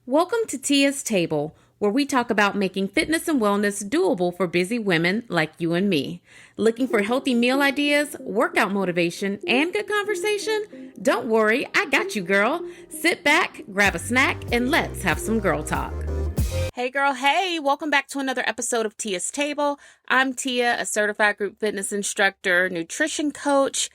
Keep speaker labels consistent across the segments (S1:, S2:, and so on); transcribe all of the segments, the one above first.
S1: Welcome to Tia's Table, where we talk about making fitness and wellness doable for busy women like you and me. Looking for healthy meal ideas, workout motivation, and good conversation? Don't worry, I got you, girl. Sit back, grab a snack, and let's have some girl talk. Hey girl, hey, welcome back to another episode of Tia's Table. I'm Tia, a certified group fitness instructor, nutrition coach,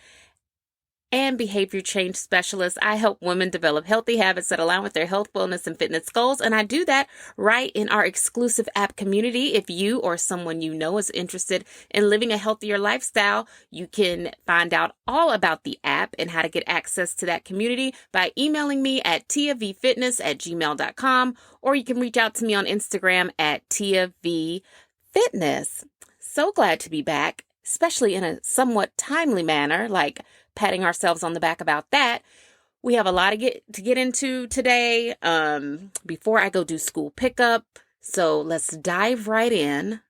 S1: and behavior change specialist. I help women develop healthy habits that align with their health, wellness, and fitness goals. And I do that right in our exclusive app community. If you or someone you know is interested in living a healthier lifestyle, you can find out all about the app and how to get access to that community by emailing me at tiavfitness@gmail.com, or you can reach out to me on Instagram at tiavfitness. So glad to be back, especially in a somewhat timely manner, like patting ourselves on the back about that. We have a lot to get into today before I go do school pickup. So let's dive right in.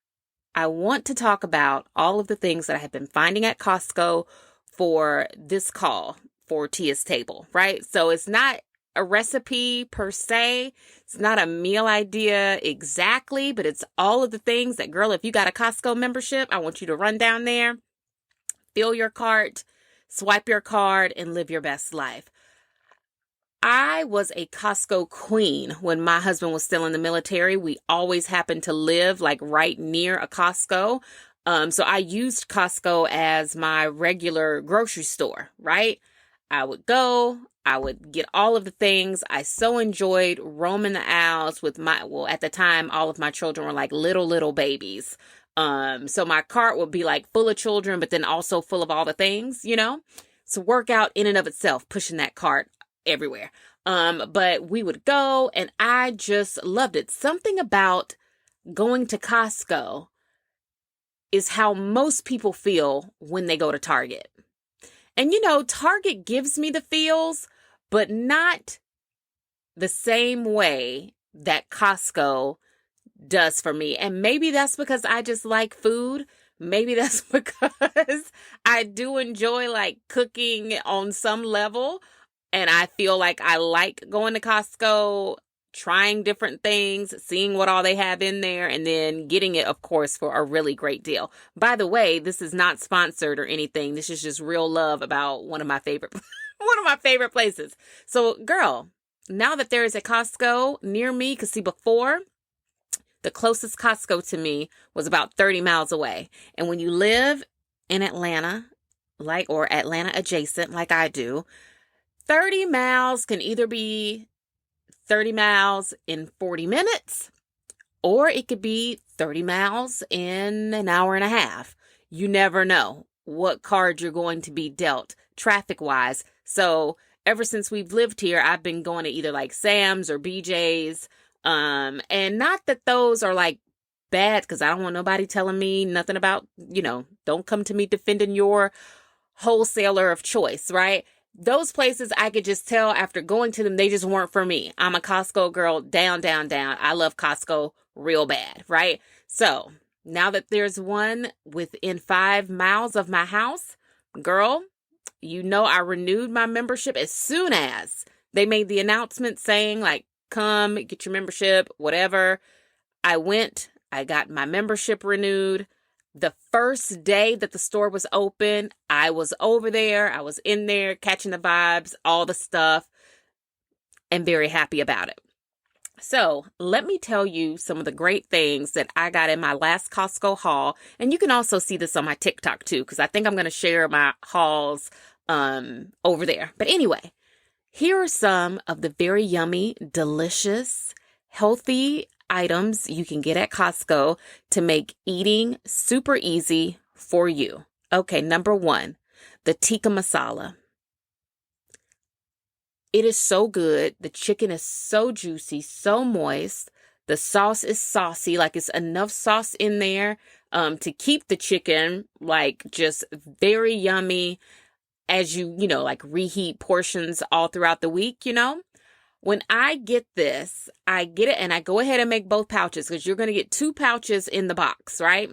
S1: I want to talk about all of the things that I have been finding at Costco for this call for Tia's Table, right? So it's not a recipe per se. It's not a meal idea exactly, but it's all of the things that, girl, if you got a Costco membership, I want you to run down there, fill your cart, swipe your card, and live your best life. I was a Costco queen when my husband was still in the military. We always happened to live like right near a Costco. So I used Costco as my regular grocery store, right? I would go, I would get all of the things. I so enjoyed roaming the aisles with at the time, all of my children were like little babies. So my cart would be like full of children, but then also full of all the things, you know, so workout in and of itself, pushing that cart everywhere. But we would go and I just loved it. Something about going to Costco is how most people feel when they go to Target. And, you know, Target gives me the feels, but not the same way that Costco does for me. And maybe that's because I just like food. Maybe that's because I do enjoy like cooking on some level. And I feel like I like going to Costco, trying different things, seeing what all they have in there, and then getting it, of course, for a really great deal. By the way, this is not sponsored or anything. This is just real love about one of my favorite places. So, girl, now that there is a Costco near me, because see, before, the closest Costco to me was about 30 miles away. And when you live in Atlanta, or Atlanta adjacent, like I do, 30 miles can either be 30 miles in 40 minutes, or it could be 30 miles in an hour and a half. You never know what card you're going to be dealt traffic-wise. So ever since we've lived here, I've been going to either like Sam's or BJ's. And not that those are like bad, because I don't want nobody telling me nothing about, don't come to me defending your wholesaler of choice, right? Those places I could just tell after going to them, they just weren't for me. I'm a Costco girl, down. I love Costco real bad, right? So now that there's one within 5 miles of my house, girl, I renewed my membership as soon as they made the announcement saying like, come get your membership, whatever. I went, I got my membership renewed. The first day that the store was open, I was over there. I was in there catching the vibes, all the stuff, and very happy about it. So let me tell you some of the great things that I got in my last Costco haul. And you can also see this on my TikTok too, because I think I'm going to share my hauls over there. But anyway, here are some of the very yummy, delicious, healthy items you can get at Costco to make eating super easy for you. Okay, number 1, the tikka masala. It is so good. The chicken is so juicy, so moist. The sauce is saucy, like it's enough sauce in there to keep the chicken like just very yummy as you like reheat portions all throughout the week, When I get this, I get it and I go ahead and make both pouches because you're going to get 2 pouches in the box, right?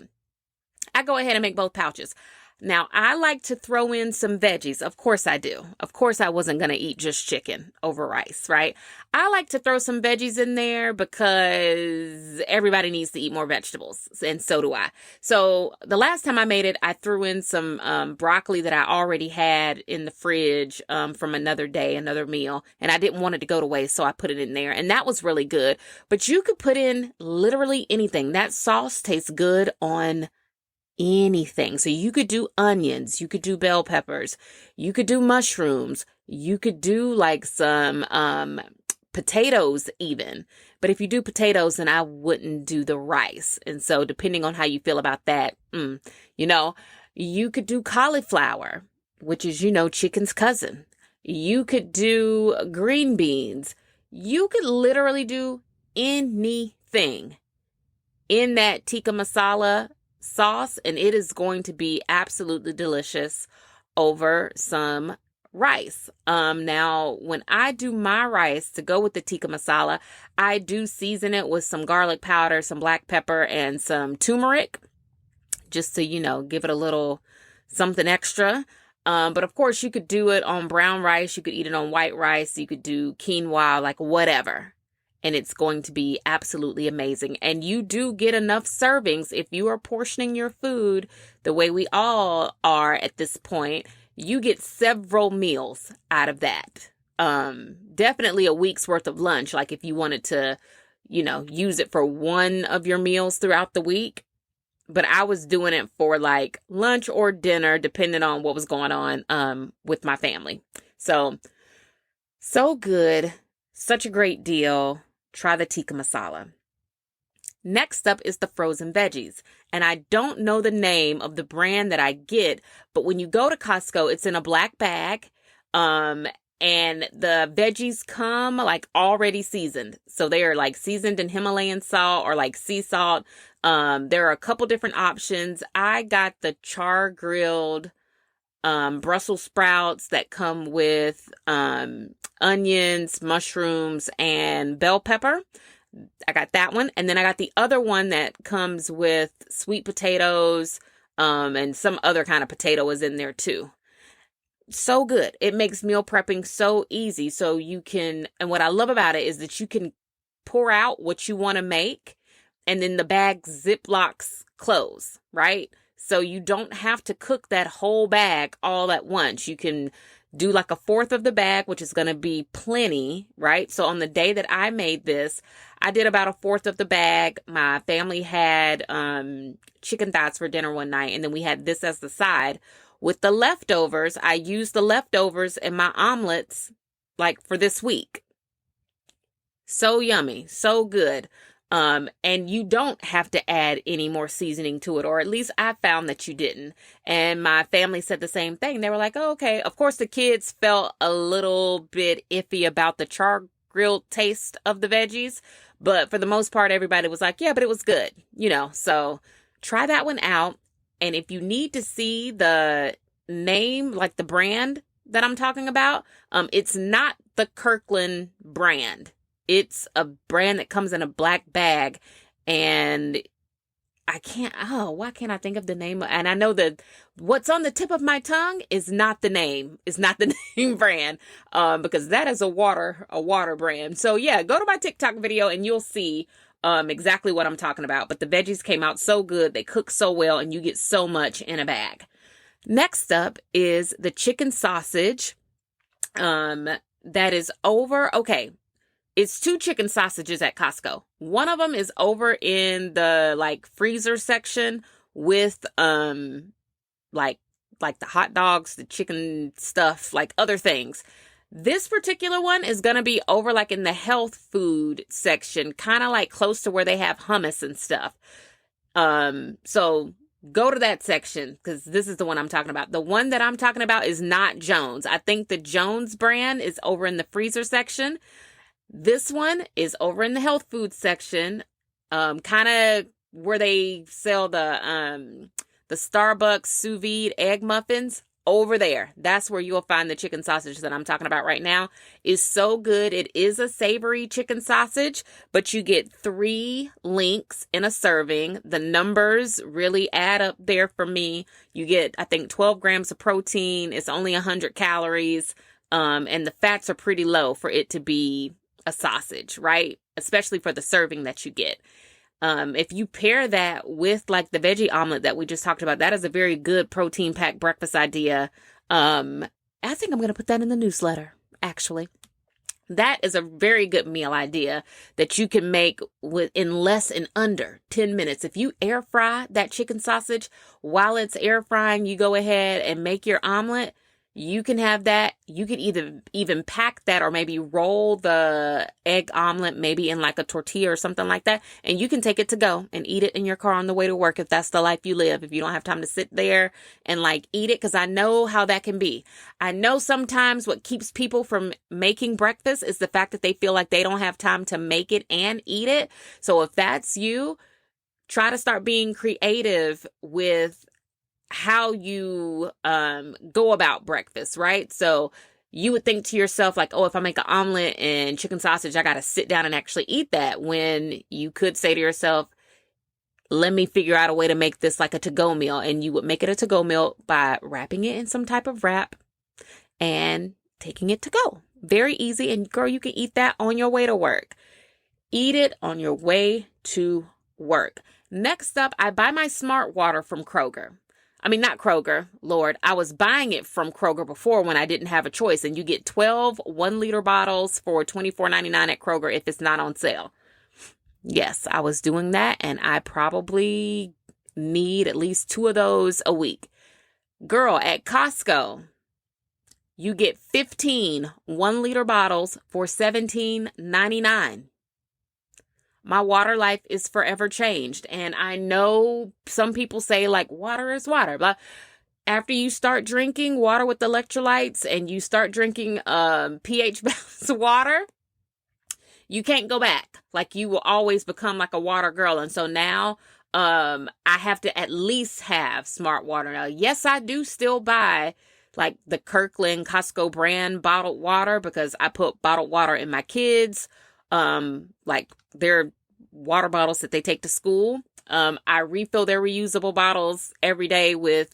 S1: I go ahead and make both pouches. Now, I like to throw in some veggies. Of course I do. Of course I wasn't going to eat just chicken over rice, right? I like to throw some veggies in there because everybody needs to eat more vegetables, and so do I. So the last time I made it, I threw in some broccoli that I already had in the fridge from another day, another meal, and I didn't want it to go to waste, so I put it in there, and that was really good. But you could put in literally anything. That sauce tastes good on anything. So you could do onions, you could do bell peppers, you could do mushrooms, you could do like some potatoes even. But if you do potatoes, then I wouldn't do the rice. And so depending on how you feel about that, you could do cauliflower, which is, chicken's cousin. You could do green beans. You could literally do anything in that tikka masala sauce, and it is going to be absolutely delicious over some rice. Now, when I do my rice to go with the tikka masala, I do season it with some garlic powder, some black pepper, and some turmeric, just to, give it a little something extra. But of course, you could do it on brown rice. You could eat it on white rice. You could do quinoa, like whatever. And it's going to be absolutely amazing. And you do get enough servings if you are portioning your food the way we all are at this point. You get several meals out of that. Definitely a week's worth of lunch. Like if you wanted to, use it for one of your meals throughout the week. But I was doing it for like lunch or dinner, depending on what was going on with my family. So good. Such a great deal. Try the tikka masala. Next up is the frozen veggies. And I don't know the name of the brand that I get, but when you go to Costco, it's in a black bag. And the veggies come like already seasoned. So they are like seasoned in Himalayan salt or like sea salt. There are a couple different options. I got the char grilled Brussels sprouts that come with onions, mushrooms, and bell pepper. I got that one. And then I got the other one that comes with sweet potatoes and some other kind of potato is in there too. So good. It makes meal prepping so easy. So you can, and what I love about it is that you can pour out what you want to make and then the bag Ziplocs close, right? So you don't have to cook that whole bag all at once. You can do like a fourth of the bag, which is going to be plenty, right? So on the day that I made this, I did about a fourth of the bag. My family had chicken thighs for dinner one night, and then we had this as the side. With the leftovers, I used the leftovers in my omelets like for this week. So yummy, so good. And you don't have to add any more seasoning to it, or at least I found that you didn't. And my family said the same thing. They were like, oh, okay. Of course, the kids felt a little bit iffy about the char grilled taste of the veggies, but for the most part, everybody was like, yeah, but it was good, so try that one out. And if you need to see the name, like the brand that I'm talking about, it's not the Kirkland brand. It's a brand that comes in a black bag, and why can't I think of the name? And I know that what's on the tip of my tongue is not the name brand, because that is a water brand. So yeah, go to my TikTok video and you'll see exactly what I'm talking about. But the veggies came out so good. They cook so well, and you get so much in a bag. Next up is the chicken sausage. That is over. Okay. It's 2 chicken sausages at Costco. One of them is over in the like freezer section with like the hot dogs, the chicken stuff, like other things. This particular one is going to be over like in the health food section, kind of like close to where they have hummus and stuff. So go to that section because this is the one I'm talking about. The one that I'm talking about is not Jones. I think the Jones brand is over in the freezer section. This one is over in the health food section, kind of where they sell the Starbucks sous vide egg muffins. over there. That's where you'll find the chicken sausage that I'm talking about right now. It's so good. It is a savory chicken sausage, but you get 3 links in a serving. The numbers really add up there for me. You get, I think, 12 grams of protein. It's only 100 calories. And the fats are pretty low for it to be a sausage, right? Especially for the serving that you get. If you pair that with like the veggie omelet that we just talked about, that is a very good protein packed breakfast idea. I think I'm going to put that in the newsletter, actually. That is a very good meal idea that you can make in less than under 10 minutes. If you air fry that chicken sausage while it's air frying, you go ahead and make your omelet. You can have that. You could either even pack that or maybe roll the egg omelet maybe in like a tortilla or something like that. And you can take it to go and eat it in your car on the way to work if that's the life you live. If you don't have time to sit there and like eat it, because I know how that can be. I know sometimes what keeps people from making breakfast is the fact that they feel like they don't have time to make it and eat it. So if that's you, try to start being creative with how you go about breakfast, right? So you would think to yourself like, oh, if I make an omelet and chicken sausage, I got to sit down and actually eat that, when you could say to yourself, let me figure out a way to make this like a to-go meal. And you would make it a to-go meal by wrapping it in some type of wrap and taking it to go. Very easy. And girl, you can eat that on your way to work. Eat it on your way to work. Next up, I buy my Smart Water from Kroger. I mean, not Kroger, Lord. I was buying it from Kroger before when I didn't have a choice. And you get 12 1-liter bottles for $24.99 at Kroger if it's not on sale. Yes, I was doing that. And I probably need at least 2 of those a week. Girl, at Costco, you get 15 1-liter bottles for $17.99. My water life is forever changed. And I know some people say like water is water, but after you start drinking water with electrolytes and you start drinking pH balanced water, you can't go back. Like you will always become like a water girl. And so now I have to at least have Smart Water. Now, yes, I do still buy like the Kirkland Costco brand bottled water because I put bottled water in my kids. Like their water bottles that they take to school. I refill their reusable bottles every day with,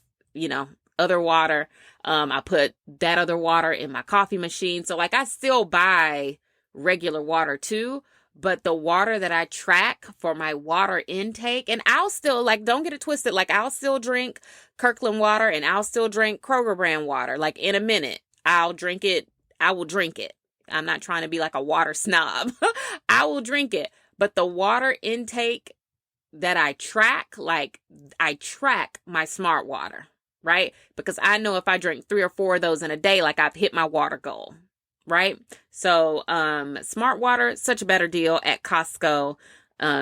S1: other water. I put that other water in my coffee machine. So like I still buy regular water too, but the water that I track for my water intake, and I'll still like, don't get it twisted. Like I'll still drink Kirkland water and I'll still drink Kroger brand water. Like in a minute, I'll drink it. I will drink it. I'm not trying to be like a water snob. I will drink it. But the water intake that I track, like I track my Smart Water, right? Because I know if I drink 3 or 4 of those in a day, like I've hit my water goal, right? So Smart Water, such a better deal at Costco.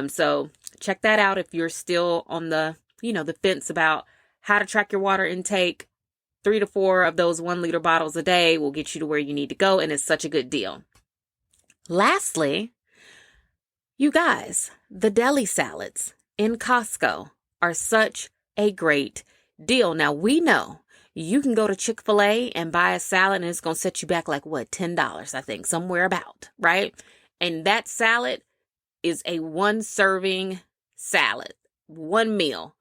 S1: So check that out if you're still on the, the fence about how to track your water intake. 3 to 4 of those 1-liter bottles a day will get you to where you need to go. And it's such a good deal. Lastly, you guys, the deli salads in Costco are such a great deal. Now, we know you can go to Chick-fil-A and buy a salad and it's going to set you back like what, $10, I think, somewhere about, right? And that salad is a 1-serving salad, 1 meal.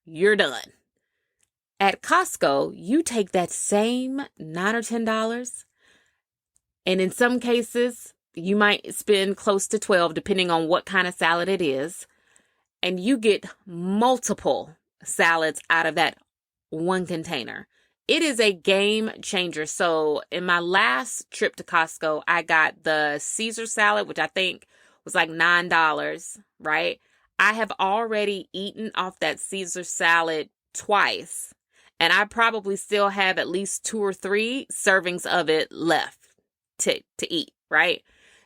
S1: You're done. At Costco, you take that same $9 or $10, and in some cases, you might spend close to $12, depending on what kind of salad it is, and you get multiple salads out of that 1 container. It is a game changer. So in my last trip to Costco, I got the Caesar salad, which I think was like $9, right? I have already eaten off that Caesar salad twice. And I probably still have at least 2 or 3 servings of it left to eat, right?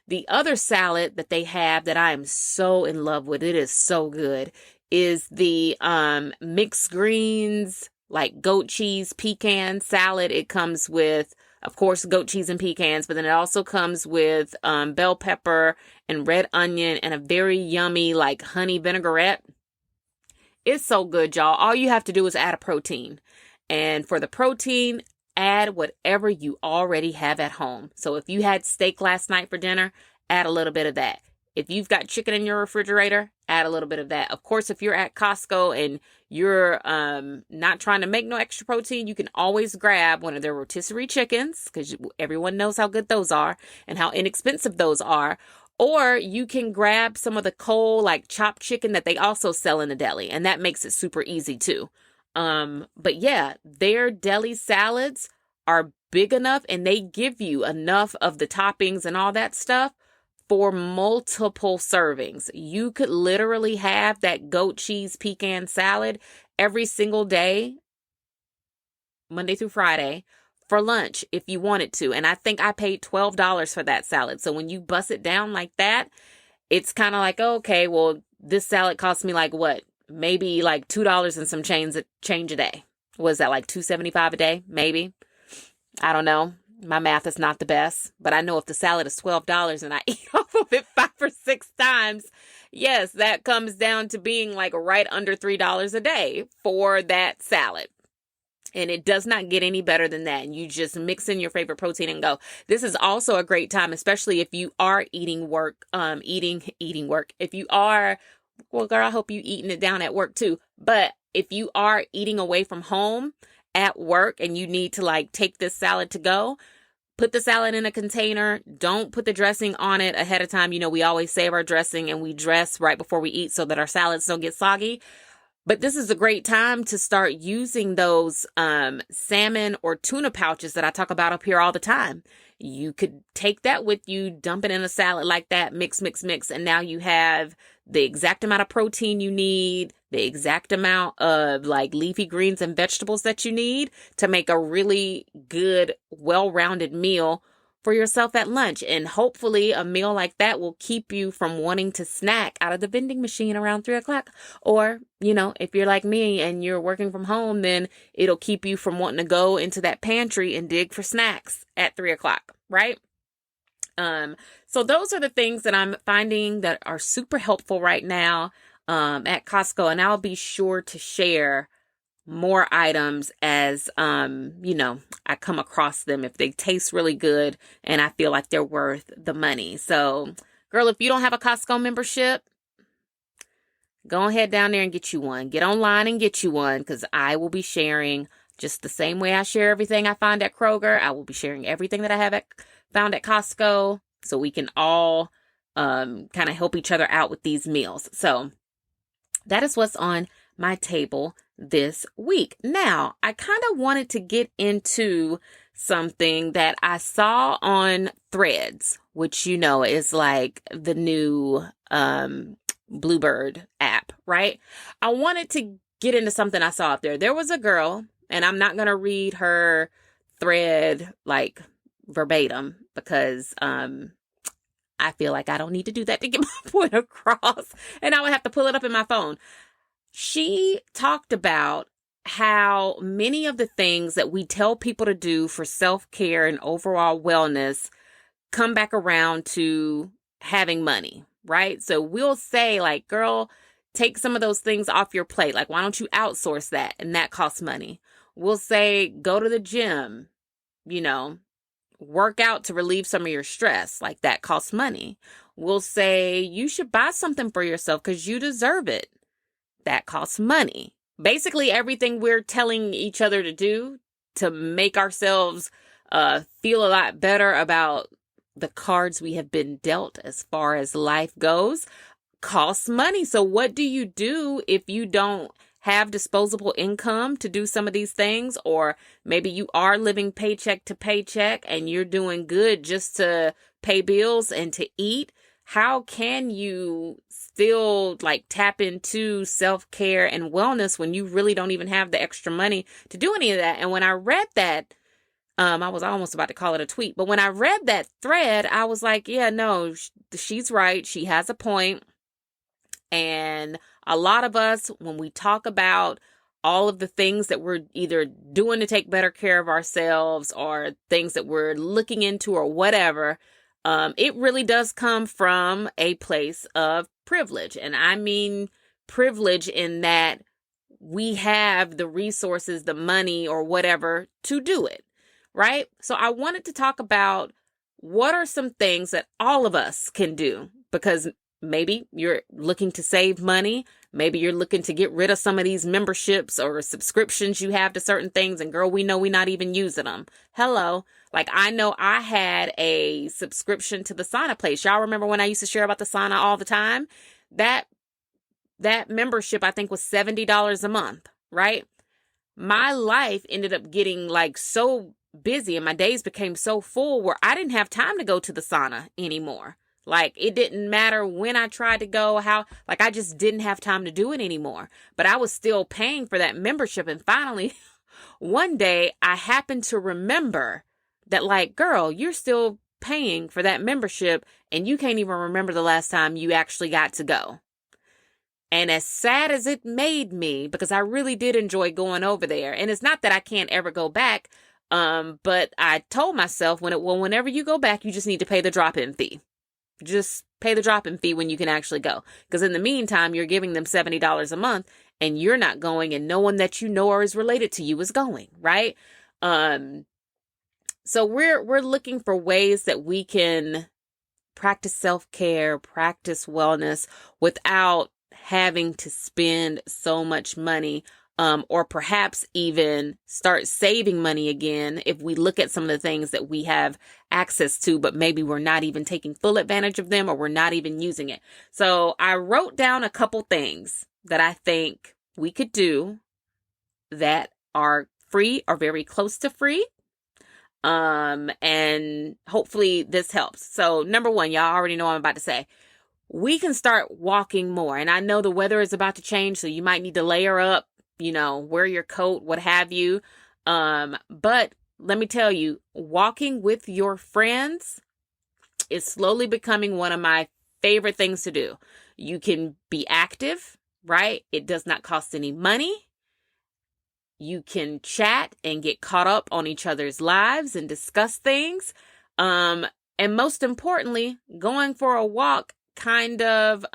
S1: The other salad that they have that I am so in love with, it is so good, is the mixed greens, like goat cheese pecan salad. It comes with, of course, goat cheese and pecans, but then it also comes with bell pepper and red onion and a very yummy like honey vinaigrette. It's so good, y'all. All you have to do is add a protein. And for the protein, add whatever you already have at home. So if you had steak last night for dinner, add a little bit of that. If you've got chicken in your refrigerator, add a little bit of that. Of course, if you're at Costco and you're not trying to make no extra protein, you can always grab one of their rotisserie chickens, because everyone knows how good those are and how inexpensive those are. Or you can grab some of the cold, like chopped chicken that they also sell in the deli, and that makes it super easy too. But yeah, their deli salads are big enough and they give you enough of the toppings and all that stuff for multiple servings. You could literally have that goat cheese pecan salad every single day, Monday through Friday, for lunch if you wanted to. And I think I paid $12 for that salad. So when you bust it down like that, it's kind of like, okay, well, this salad cost me like what? Maybe like $2 and some change a day. Was that like $2.75 a day? Maybe. I don't know. My math is not the best, but I know if the salad is $12 and I eat off of it 5 or 6 times, yes, that comes down to being like right under $3 a day for that salad. And it does not get any better than that. And you just mix in your favorite protein and go. This is also a great time, especially if you are eating work. If you are, well, girl, I hope you eating it down at work too. But if you are eating away from home at work and you need to like take this salad to go, put the salad in a container. Don't put the dressing on it ahead of time. You know, we always save our dressing and we dress right before we eat so that our salads don't get soggy. But this is a great time to start using those salmon or tuna pouches that I talk about up here all the time. You could take that with you, dump it in a salad like that, mix, and now you have the exact amount of protein you need, the exact amount of like leafy greens and vegetables that you need to make a really good, well-rounded meal for yourself at lunch. And hopefully a meal like that will keep you from wanting to snack out of the vending machine around 3 o'clock. Or, you know, if you're like me and you're working from home, then it'll keep you from wanting to go into that pantry and dig for snacks at 3 o'clock, right? So those are the things that I'm finding that are super helpful right now at Costco. And I'll be sure to share more items as, I come across them if they taste really good and I feel like they're worth the money. So, girl, if you don't have a Costco membership, go ahead down there and get you one. Get online and get you one, because I will be sharing just the same way I share everything I find at Kroger. I will be sharing everything that I have found at Costco, so we can all kind of help each other out with these meals. So that is what's on my table this week. Now, I kind of wanted to get into something that I saw on Threads, which, you know, is like the new Bluebird app, right? I wanted to get into something I saw up there. There was a girl, and I'm not going to read her thread like verbatim because I feel like I don't need to do that to get my point across, and I would have to pull it up in my phone. She talked about how many of the things that we tell people to do for self-care and overall wellness come back around to having money, right? So we'll say like, girl, take some of those things off your plate. Like, why don't you outsource that? And that costs money. We'll say, go to the gym, work out to relieve some of your stress. Like, that costs money. We'll say, you should buy something for yourself because you deserve it. That costs money. Basically, everything we're telling each other to do to make ourselves feel a lot better about the cards we have been dealt as far as life goes costs money. So what do you do if you don't have disposable income to do some of these things? Or maybe you are living paycheck to paycheck and you're doing good just to pay bills and to eat. How can you still like tap into self-care and wellness when you really don't even have the extra money to do any of that? And when I read that, I was almost about to call it a tweet, but when I read that thread, I was like, yeah, no, she's right. She has a point. And a lot of us, when we talk about all of the things that we're either doing to take better care of ourselves or things that we're looking into or whatever, it really does come from a place of privilege. And I mean privilege in that we have the resources, the money, or whatever to do it, right? So I wanted to talk about what are some things that all of us can do, because maybe you're looking to save money. Maybe you're looking to get rid of some of these memberships or subscriptions you have to certain things. And girl, we know we're not even using them. Hello. Like, I know I had a subscription to the sauna place. Y'all remember when I used to share about the sauna all the time? That membership, I think, was $70 a month, right? My life ended up getting like so busy and my days became so full where I didn't have time to go to the sauna anymore. Like, it didn't matter when I tried to go, I just didn't have time to do it anymore. But I was still paying for that membership. And finally, one day I happened to remember that, like, girl, you're still paying for that membership and you can't even remember the last time you actually got to go. And as sad as it made me, because I really did enjoy going over there, and it's not that I can't ever go back, but I told myself whenever you go back, you just need to pay the drop-in fee. Just pay the drop-in fee when you can actually go. Because in the meantime, you're giving them $70 a month and you're not going, and no one that you know or is related to you is going, right? So we're looking for ways that we can practice self-care, practice wellness without having to spend so much money, or perhaps even start saving money again if we look at some of the things that we have access to, but maybe we're not even taking full advantage of them or we're not even using it. So I wrote down a couple things that I think we could do that are free or very close to free. And hopefully this helps. So number one, y'all already know what I'm about to say. We can start walking more. And I know the weather is about to change, so you might need to layer up, wear your coat, what have you. But let me tell you, walking with your friends is slowly becoming one of my favorite things to do. You can be active, right? It does not cost any money. You can chat and get caught up on each other's lives and discuss things. And most importantly, going for a walk kind of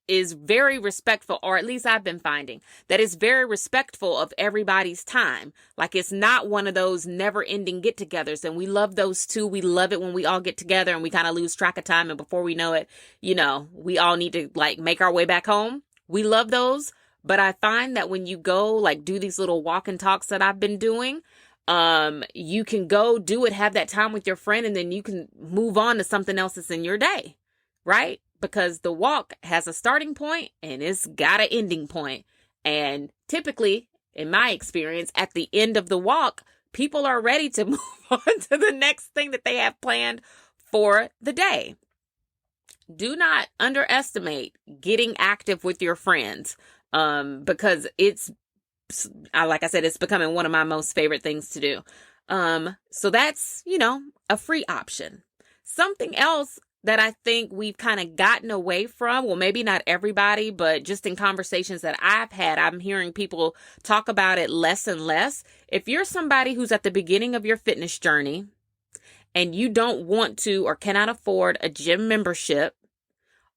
S1: is very respectful, or at least I've been finding that it's very respectful of everybody's time. Like, it's not one of those never-ending get-togethers, and we love those too. We love it when we all get together and we kind of lose track of time, and before we know it, we all need to make our way back home. We love those, but I find that when you go do these little walk and talks that I've been doing, you can go do it, have that time with your friend, and then you can move on to something else that's in your day. Right? Because the walk has a starting point and it's got an ending point. And typically, in my experience, at the end of the walk, people are ready to move on to the next thing that they have planned for the day. Do not underestimate getting active with your friends, because it's, like I said, it's becoming one of my most favorite things to do. So that's, a free option. Something else that I think we've kind of gotten away from, well, maybe not everybody, but just in conversations that I've had, I'm hearing people talk about it less and less. If you're somebody who's at the beginning of your fitness journey and you don't want to or cannot afford a gym membership,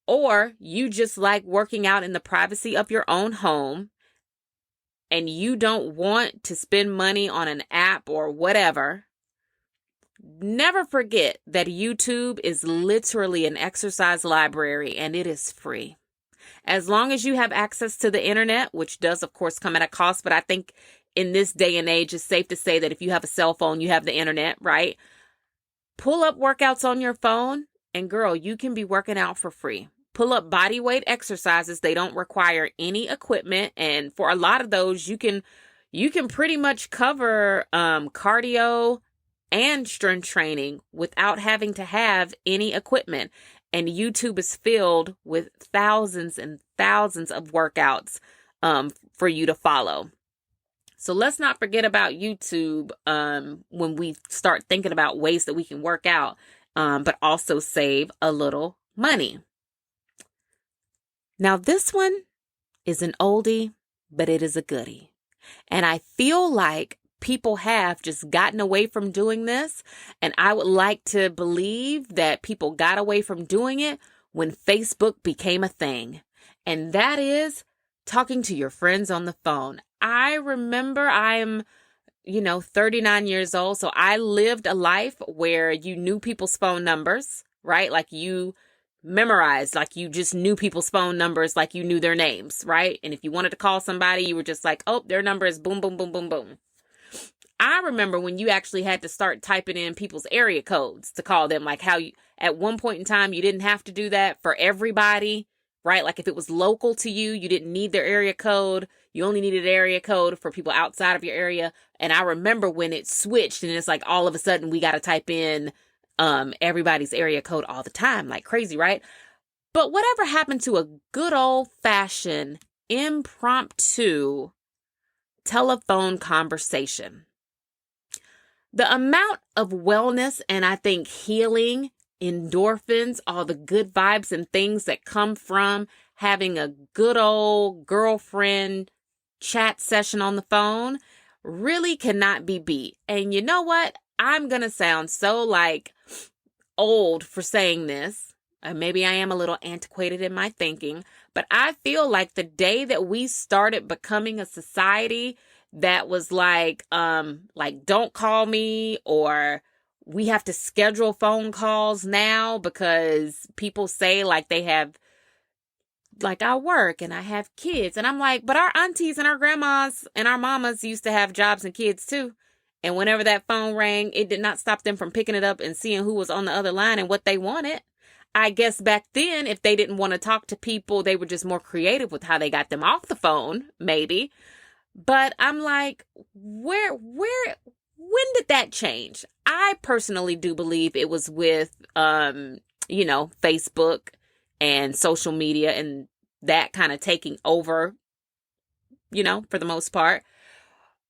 S1: or you just like working out in the privacy of your own home and you don't want to spend money on an app or whatever, never forget that YouTube is literally an exercise library and it is free. As long as you have access to the internet, which does, of course, come at a cost. But I think in this day and age, it's safe to say that if you have a cell phone, you have the internet, right? Pull up workouts on your phone and girl, you can be working out for free. Pull up body weight exercises. They don't require any equipment. And for a lot of those, you can pretty much cover cardio and strength training without having to have any equipment. And YouTube is filled with thousands and thousands of workouts for you to follow. So let's not forget about YouTube when we start thinking about ways that we can work out, but also save a little money. Now, this one is an oldie, but it is a goodie. And I feel like people have just gotten away from doing this. And I would like to believe that people got away from doing it when Facebook became a thing. And that is talking to your friends on the phone. I remember I'm 39 years old. So I lived a life where you knew people's phone numbers, right? Like you memorized, like you just knew people's phone numbers, like you knew their names, right? And if you wanted to call somebody, you were just like, oh, their number is boom, boom, boom, boom, boom. I remember when you actually had to start typing in people's area codes to call them, like how you, at one point in time, you didn't have to do that for everybody, right? Like if it was local to you, you didn't need their area code. You only needed area code for people outside of your area. And I remember when it switched and it's like all of a sudden we got to type in everybody's area code all the time, like crazy, right? But whatever happened to a good old fashioned impromptu telephone conversation? The amount of wellness and I think healing, endorphins, all the good vibes and things that come from having a good old girlfriend chat session on the phone really cannot be beat. And you know what? I'm going to sound so like old for saying this. Maybe I am a little antiquated in my thinking, but I feel like the day that we started becoming a society that was like don't call me, or we have to schedule phone calls now because people say like they have, like I work and I have kids. And I'm like, but our aunties and our grandmas and our mamas used to have jobs and kids too. And whenever that phone rang, it did not stop them from picking it up and seeing who was on the other line and what they wanted. I guess back then, if they didn't want to talk to people, they were just more creative with how they got them off the phone, maybe. But I'm like, when did that change? I personally do believe it was with, Facebook and social media and that kind of taking over, for the most part.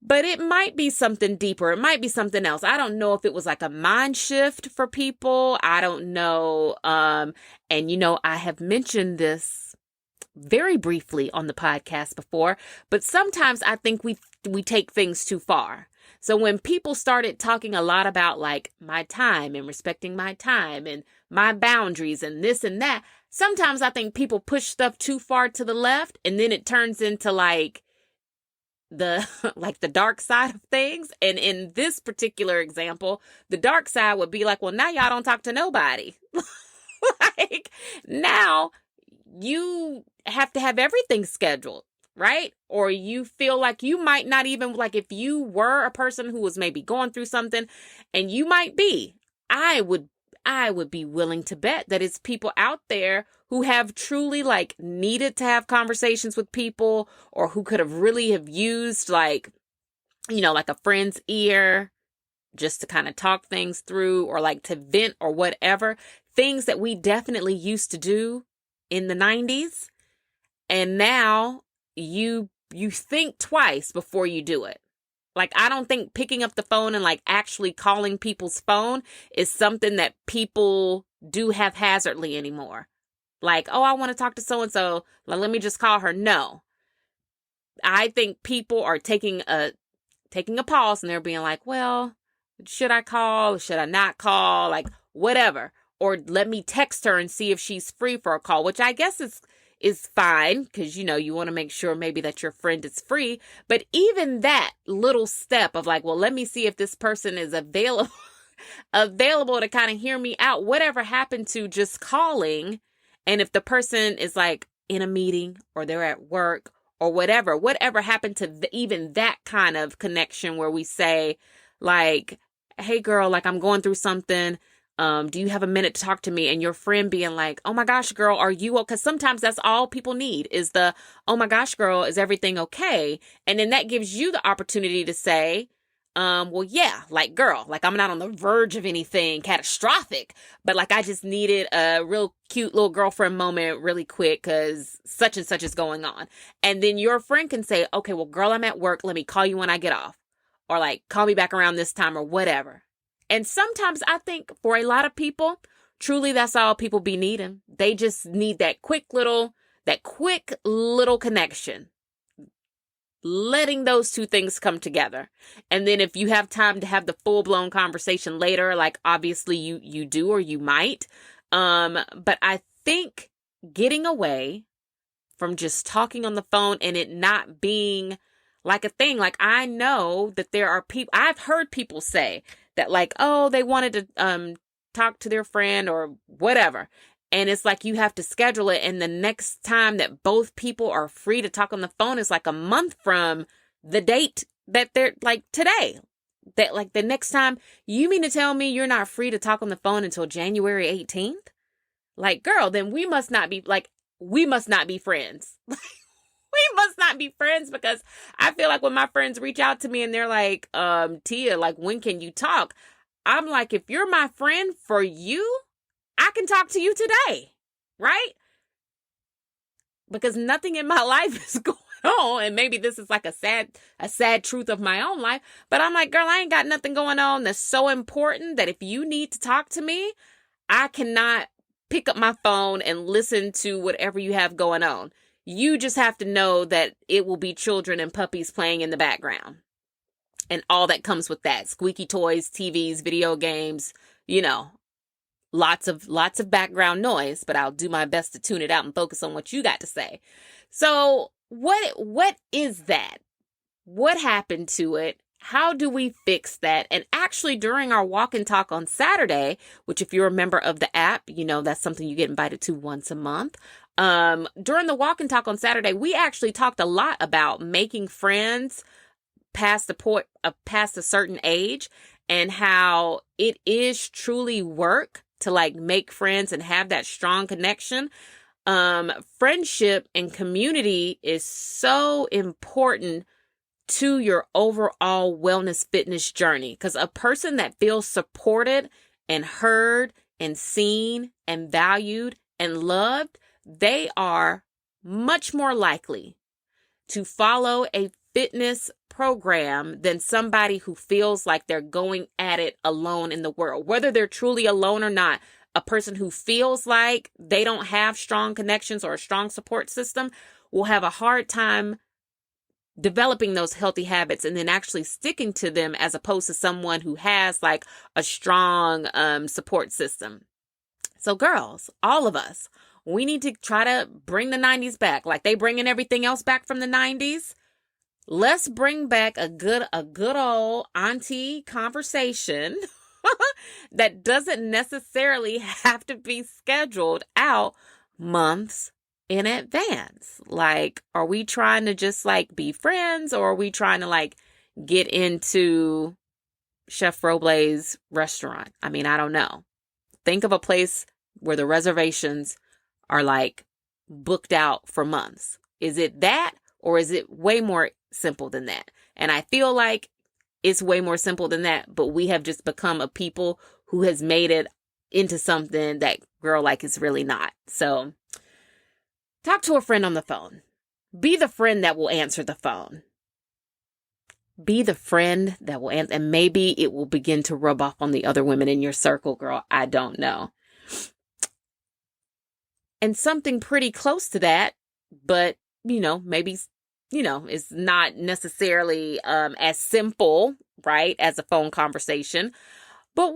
S1: But it might be something deeper. It might be something else. I don't know if it was like a mind shift for people. I don't know. I have mentioned this very briefly on the podcast before, but sometimes I think we take things too far. So when people started talking a lot about like my time and respecting my time and my boundaries and this and that, sometimes I think people push stuff too far to the left and then it turns into like the dark side of things. And in this particular example, the dark side would be like, well, now y'all don't talk to nobody. Like now you have to have everything scheduled, right? Or you feel like you might not even, like if you were a person who was maybe going through something, and you might be, I would be willing to bet that it's people out there who have truly like needed to have conversations with people, or who could have really have used like a friend's ear just to kind of talk things through, or like to vent or whatever, things that we definitely used to do in the 90s. And now you think twice before you do it. Like, I don't think picking up the phone and like actually calling people's phone is something that people do haphazardly anymore. Like, oh, I want to talk to so-and-so. Let me just call her. No. I think people are taking a pause and they're being like, well, should I call? Should I not call? Like, whatever. Or let me text her and see if she's free for a call, which I guess is fine, because, you want to make sure maybe that your friend is free. But even that little step of like, well, let me see if this person is available to kind of hear me out. Whatever happened to just calling? And if the person is like in a meeting or they're at work or whatever happened to even that kind of connection where we say like, hey girl, like I'm going through something. Do you have a minute to talk to me? And your friend being like, oh my gosh, girl, are you okay? Because sometimes that's all people need is the, oh my gosh, girl, is everything okay? And then that gives you the opportunity to say, well, yeah, like, girl, like I'm not on the verge of anything catastrophic, but like I just needed a real cute little girlfriend moment really quick because such and such is going on. And then your friend can say, okay, well, girl, I'm at work. Let me call you when I get off, or like call me back around this time or whatever. And sometimes I think for a lot of people, truly that's all people be needing. They just need that quick little connection. Letting those two things come together. And then if you have time to have the full-blown conversation later, like obviously you do, or you might. But I think getting away from just talking on the phone and it not being like a thing. Like, I know that there are people, I've heard people say that, like, oh, they wanted to talk to their friend or whatever. And it's like you have to schedule it. And the next time that both people are free to talk on the phone is like a month from the date that they're like today. That like the next time, you mean to tell me you're not free to talk on the phone until January 18th? Like, girl, then we must not be friends. We must not be friends, because I feel like when my friends reach out to me and they're like, Tia, like, when can you talk? I'm like, if you're my friend, for you, I can talk to you today, right? Because nothing in my life is going on. And maybe this is like a sad truth of my own life. But I'm like, girl, I ain't got nothing going on that's so important that if you need to talk to me, I cannot pick up my phone and listen to whatever you have going on. You just have to know that it will be children and puppies playing in the background and all that comes with that. Squeaky toys, TVs, video games, lots of background noise, but I'll do my best to tune it out and focus on what you got to say. So what is that? What happened to it? How do we fix that? And actually, during our walk and talk on Saturday, which if you're a member of the app, that's something you get invited to once a month. During the walk and talk on Saturday, we actually talked a lot about making friends past a certain age, and how it is truly work to like make friends and have that strong connection. Friendship and community is so important to your overall wellness fitness journey, because a person that feels supported and heard and seen and valued and loved, they are much more likely to follow a fitness program than somebody who feels like they're going at it alone in the world. Whether they're truly alone or not, a person who feels like they don't have strong connections or a strong support system will have a hard time developing those healthy habits and then actually sticking to them, as opposed to someone who has like a strong support system. So girls, all of us, we need to try to bring the 90s back. Like they bringing everything else back from the 90s. Let's bring back a good old auntie conversation that doesn't necessarily have to be scheduled out months in advance. Like, are we trying to just like be friends, or are we trying to like get into Chef Roblay's restaurant? I mean, I don't know. Think of a place where the reservations are like booked out for months. Is it that, or is it way more simple than that? And I feel like it's way more simple than that, but we have just become a people who has made it into something that, girl, like it's really not. So talk to a friend on the phone. Be the friend that will answer the phone. Be the friend that will answer, and maybe it will begin to rub off on the other women in your circle, girl. I don't know. And something pretty close to that, but, maybe, it's not necessarily as simple, right, as a phone conversation. But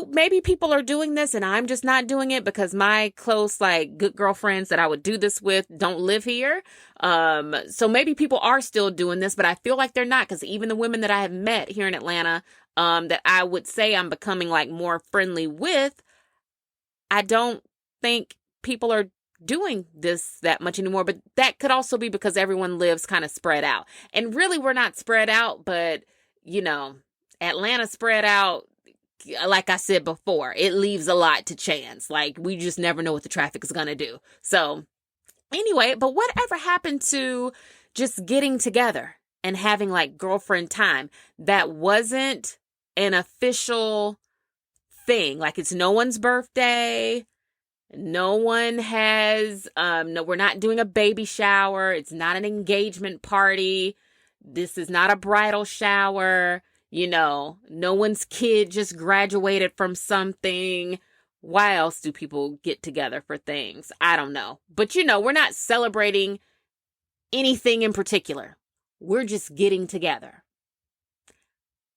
S1: maybe people are doing this and I'm just not doing it because my close, like, good girlfriends that I would do this with don't live here. So maybe people are still doing this, but I feel like they're not, because even the women that I have met here in Atlanta, that I would say I'm becoming like more friendly with, I don't think people are doing this that much anymore. But that could also be because everyone lives kind of spread out. And really, we're not spread out, but, Atlanta spread out. Like I said before, it leaves a lot to chance. Like, we just never know what the traffic is going to do. So anyway, but whatever happened to just getting together and having like girlfriend time that wasn't an official thing? Like, it's no one's birthday. No one has, we're not doing a baby shower. It's not an engagement party. This is not a bridal shower. No one's kid just graduated from something. Why else do people get together for things? I don't know. But, we're not celebrating anything in particular. We're just getting together.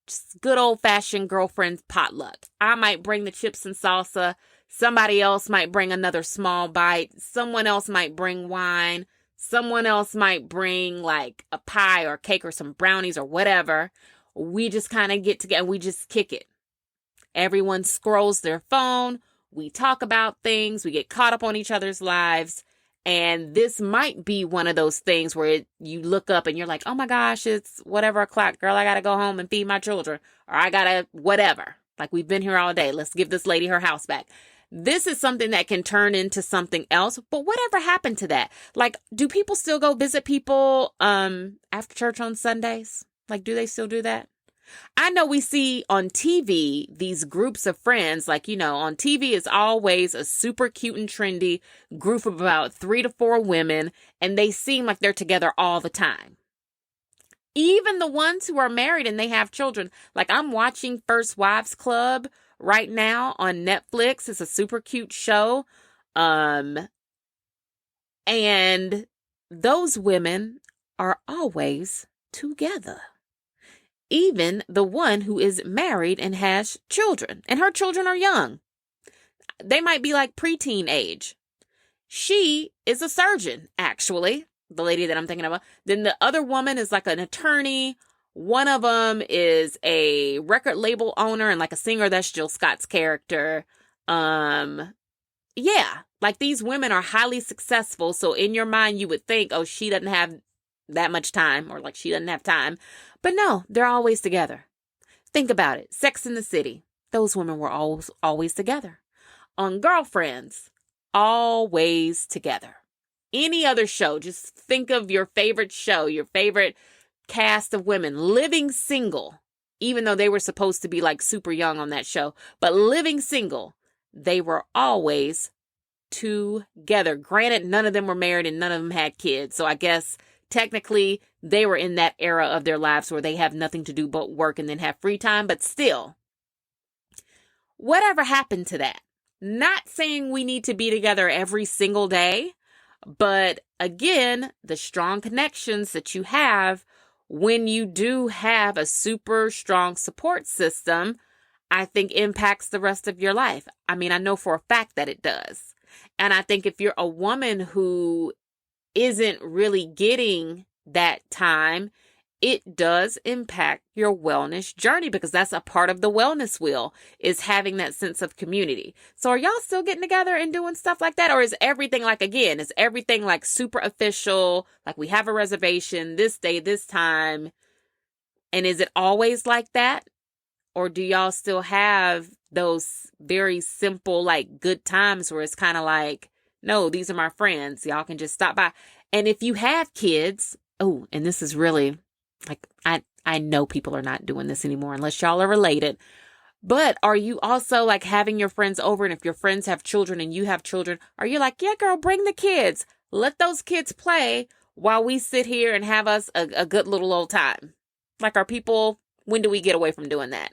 S1: Just good old-fashioned girlfriend potluck. I might bring the chips and salsa. Somebody else might bring another small bite. Someone else might bring wine. Someone else might bring like a pie or cake or some brownies or whatever. We just kind of get together and we just kick it. Everyone scrolls their phone. We talk about things. We get caught up on each other's lives. And this might be one of those things where you look up and you're like, oh my gosh, it's whatever o'clock. Girl, I got to go home and feed my children. Or I got to whatever. Like, we've been here all day. Let's give this lady her house back. This is something that can turn into something else. But whatever happened to that? Like, do people still go visit people after church on Sundays? Like, do they still do that? I know we see on TV these groups of friends, like, on TV is always a super cute and trendy group of about 3 to 4 women, and they seem like they're together all the time. Even the ones who are married and they have children. Like, I'm watching First Wives Club right now on Netflix. It's a super cute show. And those women are always together. Even the one who is married and has children, and her children are young. They might be like preteen age. She is a surgeon, actually, the lady that I'm thinking about. Then the other woman is like an attorney. One of them is a record label owner and like a singer. That's Jill Scott's character. Yeah, like these women are highly successful. So in your mind, you would think, oh, she doesn't have that much time, or like she doesn't have time. But no, they're always together. Think about it. Sex in the City. Those women were always together. On Girlfriends, always together. Any other show, just think of your favorite show, your favorite cast of women, living single, even though they were supposed to be like super young on that show, but living single, they were always together. Granted, none of them were married and none of them had kids. So I guess technically they were in that era of their lives where they have nothing to do but work and then have free time. But still, whatever happened to that? Not saying we need to be together every single day, but again, the strong connections that you have when you do have a super strong support system, I think impacts the rest of your life. I mean, I know for a fact that it does. And I think if you're a woman who isn't really getting that time, it does impact your wellness journey, because that's a part of the wellness wheel, is having that sense of community. So are y'all still getting together and doing stuff like that? Or is everything is everything like super official? Like, we have a reservation this day, this time. And is it always like that? Or do y'all still have those very simple, like, good times where it's kind of like, no, these are my friends. Y'all can just stop by. And if you have kids, oh, and this is really, like, I know people are not doing this anymore unless y'all are related. But are you also like having your friends over? And if your friends have children and you have children, are you like, yeah, girl, bring the kids. Let those kids play while we sit here and have us a good little old time. Like, are people, when do we get away from doing that?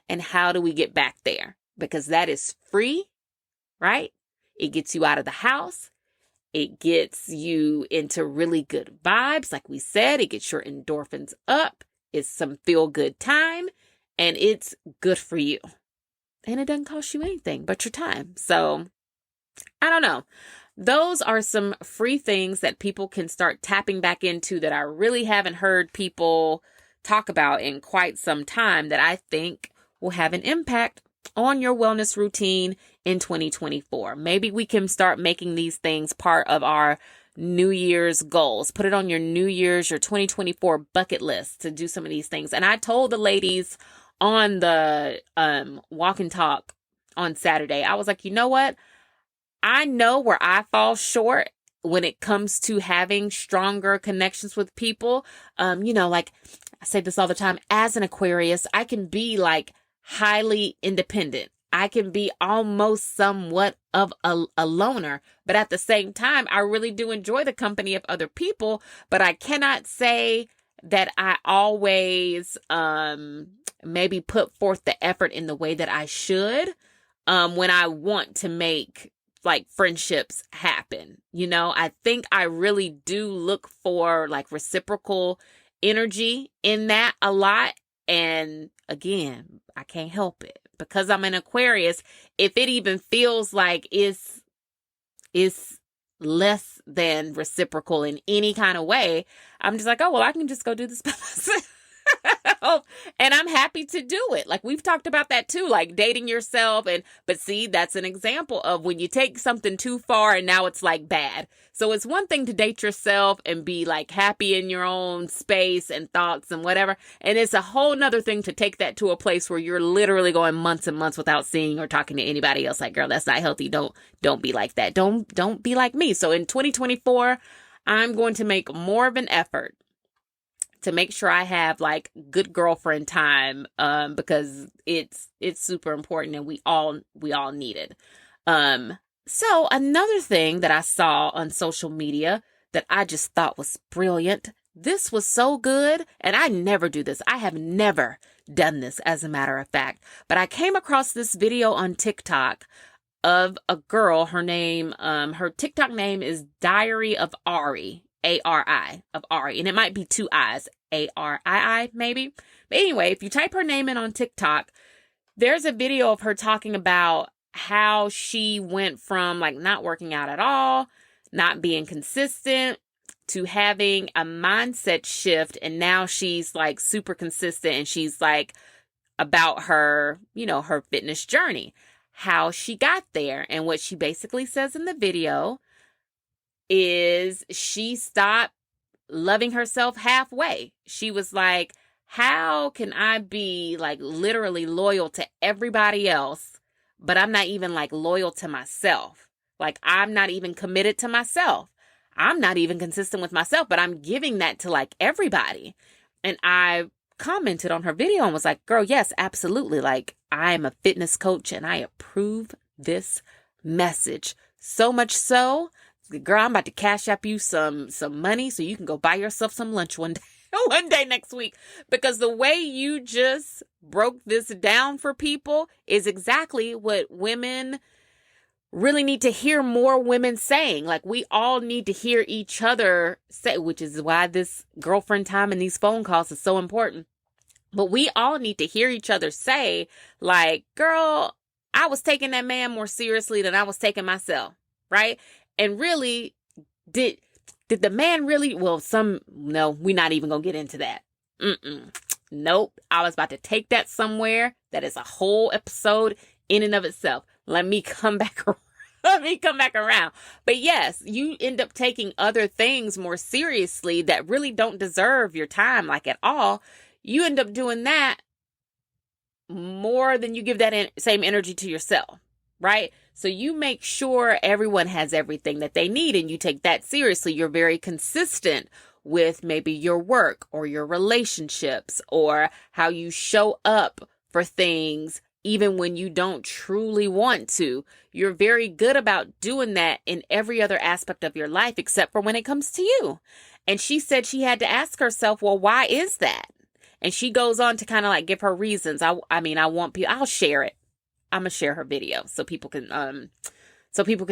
S1: And how do we get back there? Because that is free, right? It gets you out of the house. It gets you into really good vibes. Like we said, it gets your endorphins up. It's some feel good time, and it's good for you. And it doesn't cost you anything but your time. So I don't know. Those are some free things that people can start tapping back into that I really haven't heard people talk about in quite some time, that I think will have an impact on your wellness routine in 2024. Maybe we can start making these things part of our New Year's goals. Put it on your New Year's, your 2024 bucket list to do some of these things. And I told the ladies on the walk and talk on Saturday, I was like, you know what? I know where I fall short when it comes to having stronger connections with people. Like I say this all the time, as an Aquarius, I can be like highly independent. I can be almost somewhat of a loner, but at the same time, I really do enjoy the company of other people, but I cannot say that I always maybe put forth the effort in the way that I should when I want to make like friendships happen. I think I really do look for like reciprocal energy in that a lot. And again, I can't help it because I'm an Aquarius, if it even feels like it's less than reciprocal in any kind of way, I'm just like, oh, well, I can just go do this by myself. And I'm happy to do it. Like, we've talked about that too, like dating yourself. But see, that's an example of when you take something too far and now it's like bad. So it's one thing to date yourself and be like happy in your own space and thoughts and whatever. And it's a whole nother thing to take that to a place where you're literally going months and months without seeing or talking to anybody else. Like, girl, that's not healthy. Don't be like that. Don't be like me. So in 2024, I'm going to make more of an effort to make sure I have like good girlfriend time, because it's super important and we all need it. So another thing that I saw on social media that I just thought was brilliant. This was so good. And I never do this. I have never done this, as a matter of fact, but I came across this video on TikTok of a girl. Her TikTok name is Diary of Ari. Ari of Ari, and it might be 2 I's, Arii maybe. But anyway, if you type her name in on TikTok, there's a video of her talking about how she went from like not working out at all, not being consistent, to having a mindset shift, and now she's like super consistent, and she's like about her, her fitness journey, how she got there. And what she basically says in the video is she stopped loving herself halfway. She was like, how can I be like literally loyal to everybody else, but I'm not even like loyal to myself? Like, I'm not even committed to myself. I'm not even consistent with myself, but I'm giving that to like everybody. And I commented on her video and was like, girl, yes, absolutely. Like, I'm a fitness coach and I approve this message. So much so, girl, I'm about to cash up you some money so you can go buy yourself some lunch one day next week. Because the way you just broke this down for people is exactly what women really need to hear more women saying. Like, we all need to hear each other say, which is why this girlfriend time and these phone calls is so important. But we all need to hear each other say, like, girl, I was taking that man more seriously than I was taking myself, right? And really, did the man really? Well, no, we're not even going to get into that. Nope. I was about to take that somewhere. That is a whole episode in and of itself. Let me come back around. But yes, you end up taking other things more seriously that really don't deserve your time, like at all. You end up doing that more than you give that same energy to yourself, right? So you make sure everyone has everything that they need and you take that seriously. You're very consistent with maybe your work or your relationships or how you show up for things even when you don't truly want to. You're very good about doing that in every other aspect of your life except for when it comes to you. And she said she had to ask herself, well, why is that? And she goes on to kind of like give her reasons. I'll share it. I'm going to share her video so people can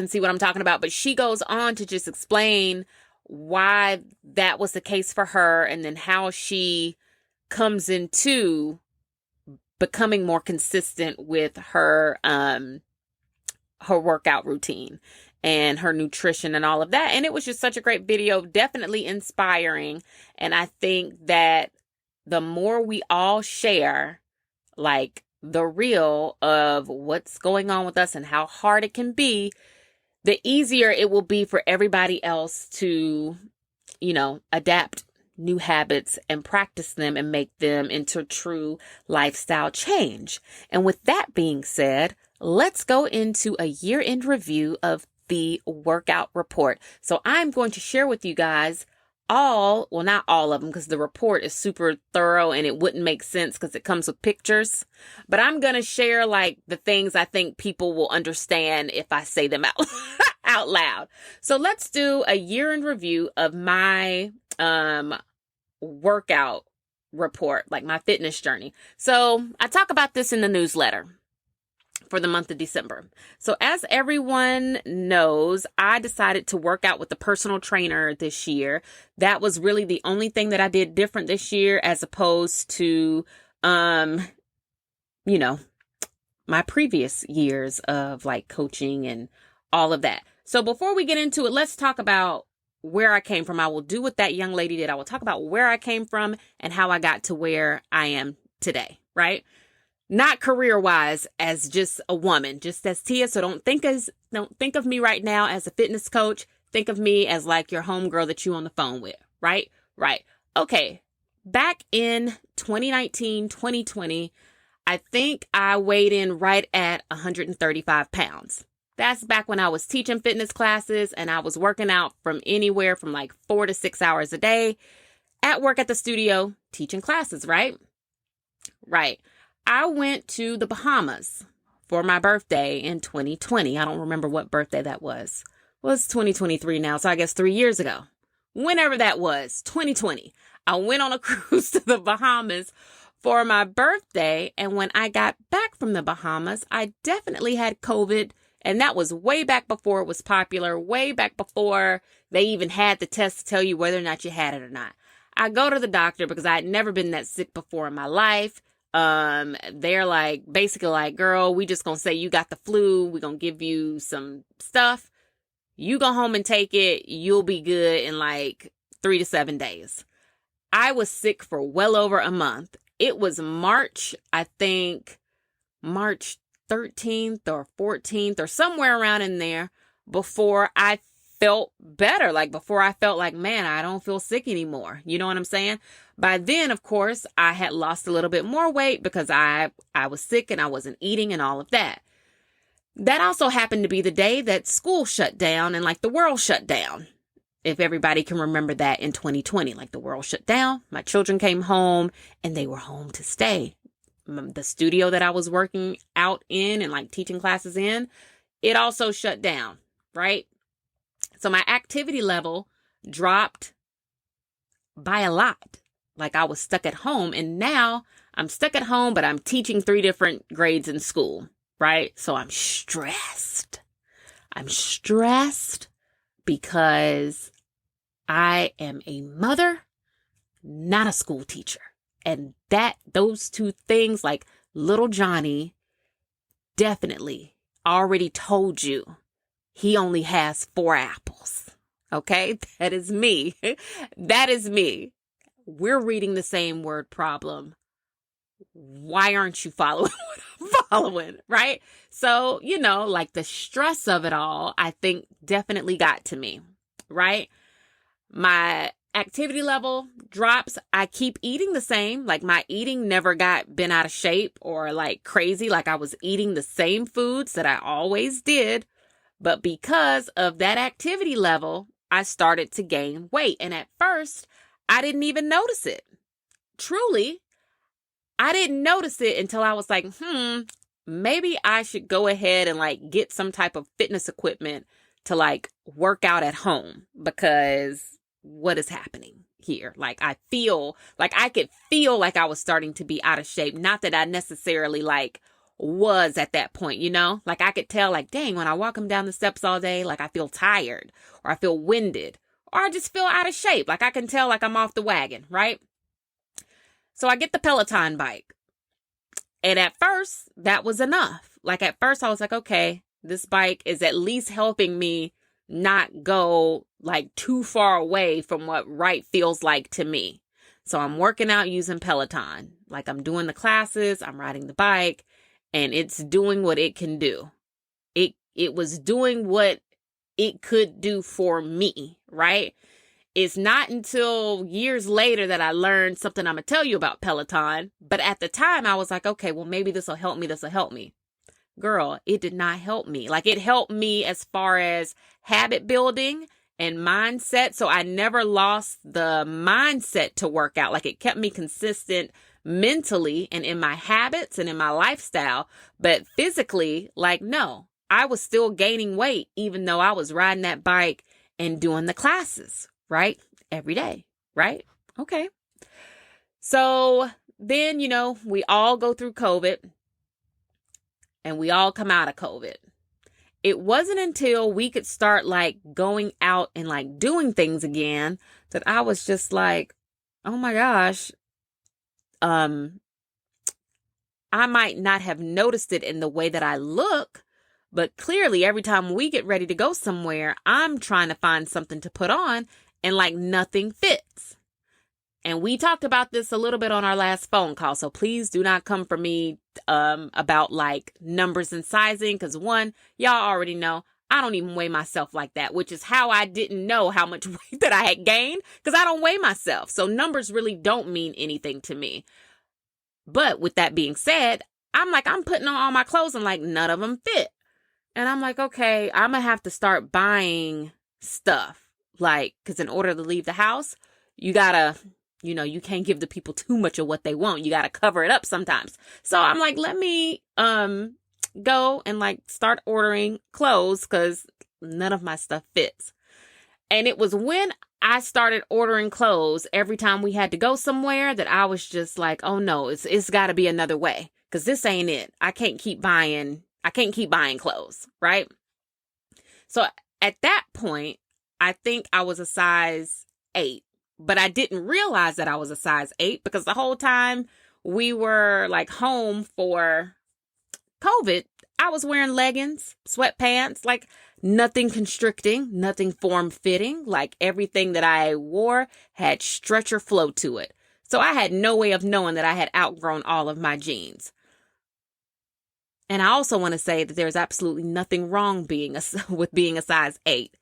S1: see what I'm talking about. But she goes on to just explain why that was the case for her and then how she comes into becoming more consistent with her workout routine and her nutrition and all of that. And it was just such a great video, definitely inspiring. And I think that the more we all share, like, the real of what's going on with us and how hard it can be, the easier it will be for everybody else to, adapt new habits and practice them and make them into true lifestyle change. And with that being said, let's go into a year-end review of the workout report. So I'm going to share with you guys not all of them, because the report is super thorough and it wouldn't make sense because it comes with pictures. But I'm going to share like the things I think people will understand if I say them out loud. So let's do a year-end review of my workout report, like my fitness journey. So I talk about this in the newsletter for the month of December. So as everyone knows, I decided to work out with a personal trainer this year. That was really the only thing that I did different this year, as opposed to, my previous years of like coaching and all of that. So before we get into it, let's talk about where I came from. I will do what that young lady did. I will talk about where I came from and how I got to where I am today, right? Not career-wise as just a woman, just as Tia. So don't think of me right now as a fitness coach. Think of me as like your homegirl that you on the phone with, right? Right. Okay. Back in 2019, 2020, I think I weighed in right at 135 pounds. That's back when I was teaching fitness classes and I was working out from anywhere from like 4 to 6 hours a day at work at the studio teaching classes, right? Right. I went to the Bahamas for my birthday in 2020. I don't remember what birthday that was. Well, it's 2023 now, so I guess 3 years ago. Whenever that was, 2020. I went on a cruise to the Bahamas for my birthday, and when I got back from the Bahamas, I definitely had COVID, and that was way back before it was popular, way back before they even had the test to tell you whether or not you had it or not. I go to the doctor because I had never been that sick before in my life. They're like, basically like, girl, we just gonna say you got the flu. We're gonna give you some stuff. You go home and take it. You'll be good in like 3 to 7 days. I was sick for well over a month. It was March, I think March 13th or 14th or somewhere around in there before I felt better. Like before I felt like, man, I don't feel sick anymore. You know what I'm saying? By then, of course, I had lost a little bit more weight because I was sick and I wasn't eating and all of that. That also happened to be the day that school shut down and like the world shut down. If everybody can remember that in 2020, like the world shut down, my children came home and they were home to stay. The studio that I was working out in and like teaching classes in, it also shut down, right? So my activity level dropped by a lot. Like I was stuck at home, and now I'm stuck at home, but I'm teaching 3 different grades in school, right? So I'm stressed. I'm stressed because I am a mother, not a school teacher. And those two things, like little Johnny definitely already told you he only has 4 apples. Okay, that is me. That is me. We're reading the same word problem. Why aren't you following what I'm following, right? So, like the stress of it all, I think definitely got to me, right? My activity level drops. I keep eating the same. Like my eating never got bent out of shape or like crazy. Like I was eating the same foods that I always did. But because of that activity level, I started to gain weight. And at first, I didn't even notice it. Truly, I didn't notice it until I was like, maybe I should go ahead and like get some type of fitness equipment to like work out at home, because what is happening here? Like I could feel like I was starting to be out of shape. Not that I necessarily like was at that point, like I could tell like, dang, when I walk them down the steps all day, like I feel tired or I feel winded or I just feel out of shape. Like I can tell like I'm off the wagon, right? So I get the Peloton bike. And at first that was enough. Like at first I was like, okay, this bike is at least helping me not go like too far away from what right feels like to me. So I'm working out using Peloton. Like I'm doing the classes, I'm riding the bike, and it's doing what it can do. It was doing what it could do for me, right? It's not until years later that I learned something I'm going to tell you about Peloton. But at the time I was like, okay, well, maybe this will help me. This will help me. Girl, it did not help me. Like it helped me as far as habit building and mindset. So I never lost the mindset to work out. Like it kept me consistent mentally and in my habits and in my lifestyle. But physically, like, no, I was still gaining weight, even though I was riding that bike and doing the classes, right? Every day, right? Okay. So then, we all go through COVID and we all come out of COVID. It wasn't until we could start like going out and like doing things again that I was just like, oh my gosh, I I might not have noticed it in the way that I look, but clearly every time we get ready to go somewhere, I'm trying to find something to put on and like nothing fits. And we talked about this a little bit on our last phone call. So please do not come for me about like numbers and sizing. Because one, y'all already know I don't even weigh myself like that, which is how I didn't know how much weight that I had gained, because I don't weigh myself. So numbers really don't mean anything to me. But with that being said, I'm putting on all my clothes and like none of them fit. And I'm like, okay, I'm going to have to start buying stuff. Like, because in order to leave the house, you gotta, you can't give the people too much of what they want. You gotta cover it up sometimes. So I'm like, let me go and like start ordering clothes because none of my stuff fits. And it was when I started ordering clothes every time we had to go somewhere that I was just like, oh no, it's got to be another way, because this ain't it. I can't keep buying clothes, right? So at that point, I think I was a size 8, but I didn't realize that I was a size 8 because the whole time we were like home for COVID, I was wearing leggings, sweatpants, like nothing constricting, nothing form-fitting. Like everything that I wore had stretcher flow to it. So I had no way of knowing that I had outgrown all of my jeans. And I also want to say that there's absolutely nothing wrong with being a size 8.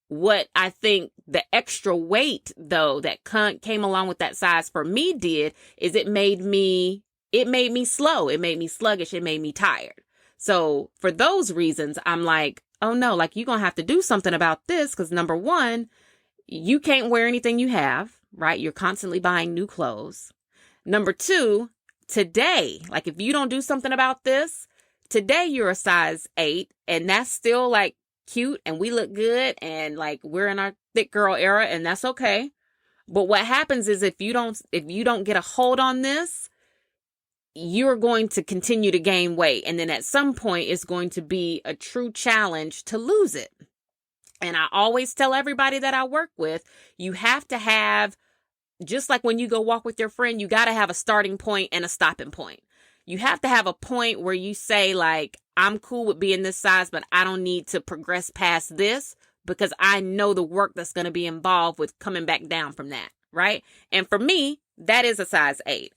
S1: What I think the extra weight, though, that came along with that size for me did is it made me slow. It made me sluggish. It made me tired. So for those reasons, I'm like, oh no, like you're going to have to do something about this, because number one, you can't wear anything you have, right? You're constantly buying new clothes. Number two, today, like if you don't do something about this, today you're a size 8 and that's still like cute and we look good and like we're in our thick girl era and that's okay. But what happens is if you don't get a hold on this, you're going to continue to gain weight. And then at some point, it's going to be a true challenge to lose it. And I always tell everybody that I work with, you have to have, just like when you go walk with your friend, you got to have a starting point and a stopping point. You have to have a point where you say like, I'm cool with being this size, but I don't need to progress past this because I know the work that's going to be involved with coming back down from that. Right. And for me, that is a size 8.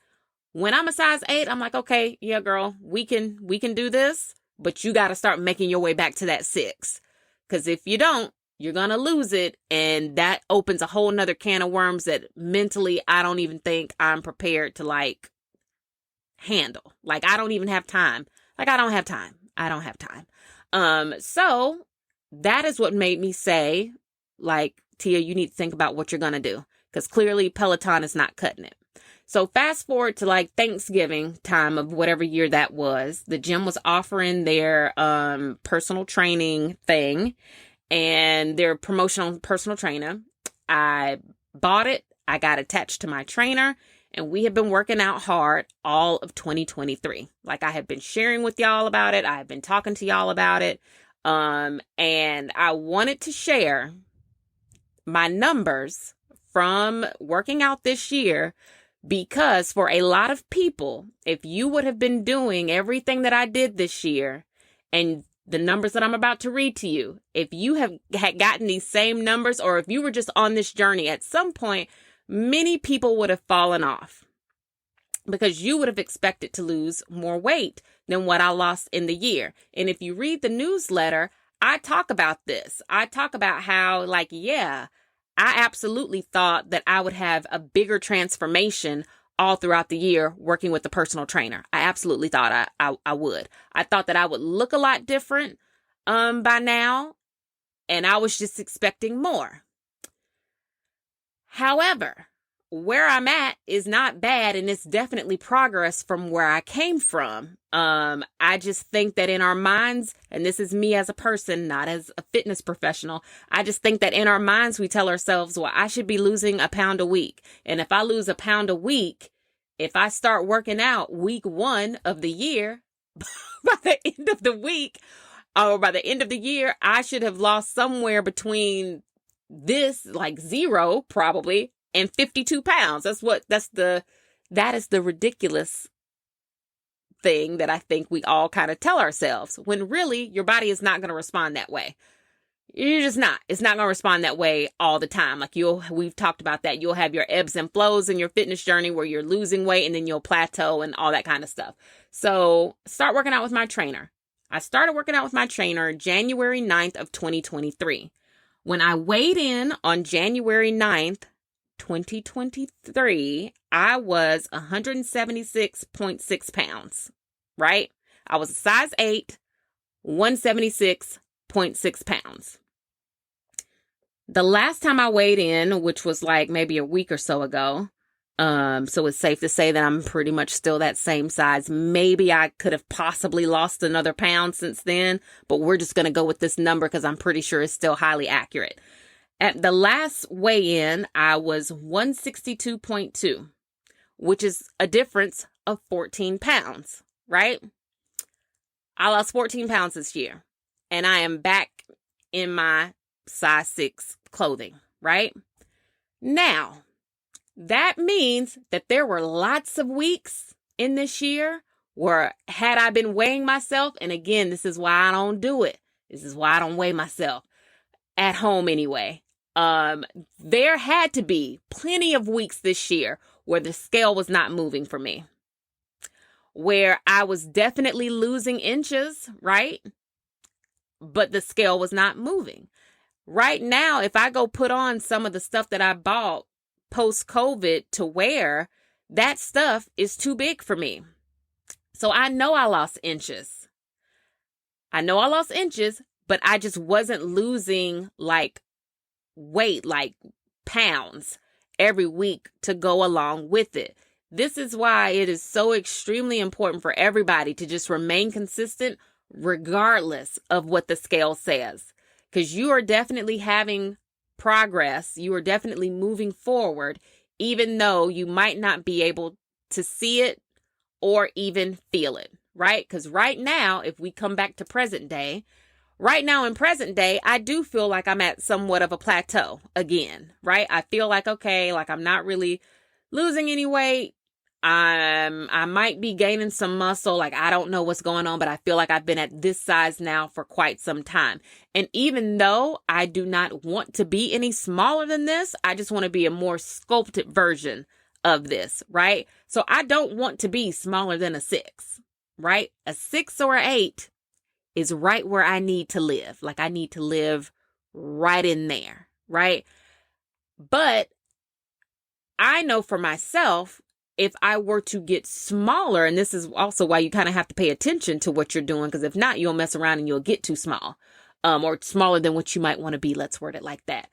S1: When I'm a size 8, I'm like, okay, yeah, girl, we can do this, but you got to start making your way back to that 6. Because if you don't, you're going to lose it. And that opens a whole nother can of worms that mentally, I don't even think I'm prepared to like handle. Like, I don't even have time. Like, I don't have time. So that is what made me say, like, Tia, you need to think about what you're going to do. Because clearly Peloton is not cutting it. So fast forward to like Thanksgiving time of whatever year that was, the gym was offering their personal training thing and their promotional personal trainer. I bought it. I got attached to my trainer and we have been working out hard all of 2023. Like I have been sharing with y'all about it. I've been talking to y'all about it. And I wanted to share my numbers from working out this year. Because for a lot of people, if you would have been doing everything that I did this year and the numbers that I'm about to read to you, if you had gotten these same numbers or if you were just on this journey at some point, many people would have fallen off because you would have expected to lose more weight than what I lost in the year. And if you read the newsletter, I talk about this. I talk about how like, yeah, I absolutely thought that I would have a bigger transformation all throughout the year working with a personal trainer. I absolutely thought I would. I thought that I would look a lot different by now, and I was just expecting more. However, where I'm at is not bad, and it's definitely progress from where I came from. I just think that in our minds, and this is me as a person, not as a fitness professional, I just think that in our minds, we tell ourselves, well, I should be losing a pound a week. And if I lose a pound a week, if I start working out week 1 of the year, by the end of the week, or by the end of the year, I should have lost somewhere between this, like 0 probably, and 52 pounds. That is the ridiculous thing that I think we all kind of tell ourselves, when really your body is not going to respond that way. You're just not. It's not going to respond that way all the time. Like we've talked about that. You'll have your ebbs and flows in your fitness journey where you're losing weight and then you'll plateau and all that kind of stuff. So start working out with my trainer. I started working out with my trainer January 9th of 2023. When I weighed in on January 9th, 2023, I was 176.6 pounds, right? I was a size 8, 176.6 pounds. The last time I weighed in, which was like maybe a week or so ago, so it's safe to say that I'm pretty much still that same size. Maybe I could have possibly lost another pound since then, but we're just going to go with this number because I'm pretty sure it's still highly accurate. At the last weigh-in, I was 162.2, which is a difference of 14 pounds, right? I lost 14 pounds this year, and I am back in my size 6 clothing, right? Now, that means that there were lots of weeks in this year where had I been weighing myself, and again, this is why I don't do it. This is why I don't weigh myself at home anyway. There had to be plenty of weeks this year where the scale was not moving for me, where I was definitely losing inches, right? But the scale was not moving. Right now, if I go put on some of the stuff that I bought post-COVID to wear, that stuff is too big for me. So I know I lost inches. But I just wasn't losing like weight, like pounds every week to go along with it. This is why it is so extremely important for everybody to just remain consistent regardless of what the scale says. Because you are definitely having progress. You are definitely moving forward, even though you might not be able to see it or even feel it, right? Because right now, if we come back to present day, I do feel like I'm at somewhat of a plateau again, right? I feel like, okay, like I'm not really losing any weight. I might be gaining some muscle. Like, I don't know what's going on, but I feel like I've been at this size now for quite some time. And even though I do not want to be any smaller than this, I just want to be a more sculpted version of this, right? So I don't want to be smaller than a 6, right? A 6 or an 8 is right where I need to live. Like, I need to live right in there, right? But I know for myself, if I were to get smaller, and this is also why you kind of have to pay attention to what you're doing, because if not, you'll mess around and you'll get too small, or smaller than what you might want to be. Let's word it like that.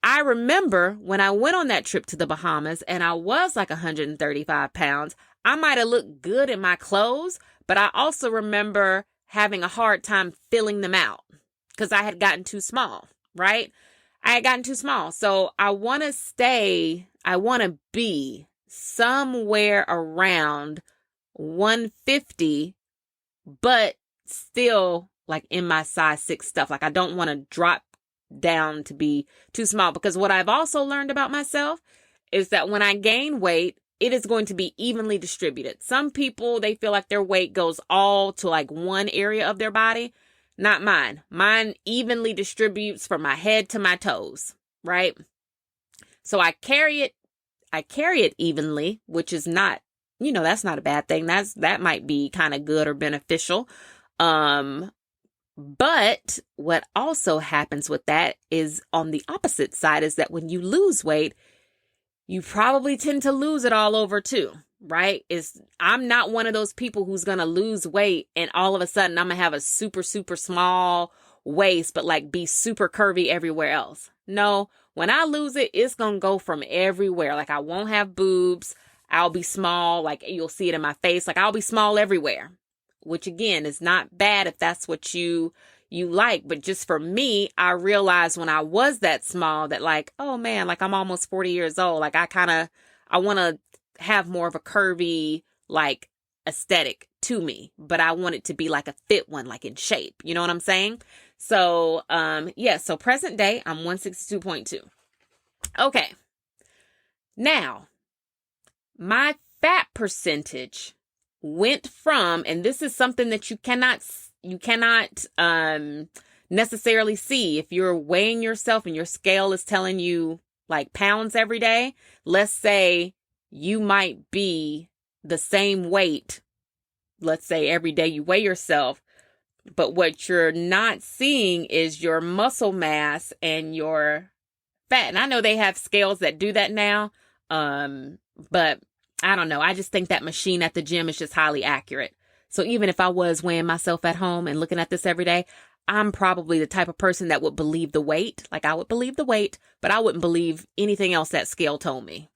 S1: I remember when I went on that trip to the Bahamas and I was like 135 pounds, I might have looked good in my clothes, but I also remember having a hard time filling them out because I had gotten too small, right? I had gotten too small. So I want to be somewhere around 150, but still like in my size 6 stuff. Like, I don't want to drop down to be too small, because what I've also learned about myself is that when I gain weight, it is going to be evenly distributed. Some people, they feel like their weight goes all to like one area of their body. Not mine. Mine evenly distributes from my head to my toes, right? So I carry it evenly, which is not, that's not a bad thing. That might be kind of good or beneficial. But what also happens with that is on the opposite side is that when you lose weight, you probably tend to lose it all over too, right? I'm not one of those people who's going to lose weight and all of a sudden I'm going to have a super, super small waist, but like be super curvy everywhere else. No, when I lose it, it's going to go from everywhere. Like, I won't have boobs. I'll be small. Like, you'll see it in my face. Like, I'll be small everywhere, which again is not bad if that's what you like. But just for me, I realized when I was that small that like, oh man, like I'm almost 40 years old. Like, I want to have more of a curvy, like, aesthetic to me, but I want it to be like a fit one, like in shape. You know what I'm saying? So, so present day, I'm 162.2. Okay. Now, my fat percentage went from, and this is something that you cannot necessarily see if you're weighing yourself and your scale is telling you like pounds every day. Let's say you might be the same weight. Let's say every day you weigh yourself, but what you're not seeing is your muscle mass and your fat. And I know they have scales that do that now. But I don't know. I just think that machine at the gym is just highly accurate. So even if I was weighing myself at home and looking at this every day, I'm probably the type of person that would believe the weight. Like I would believe the weight, but I wouldn't believe anything else that scale told me.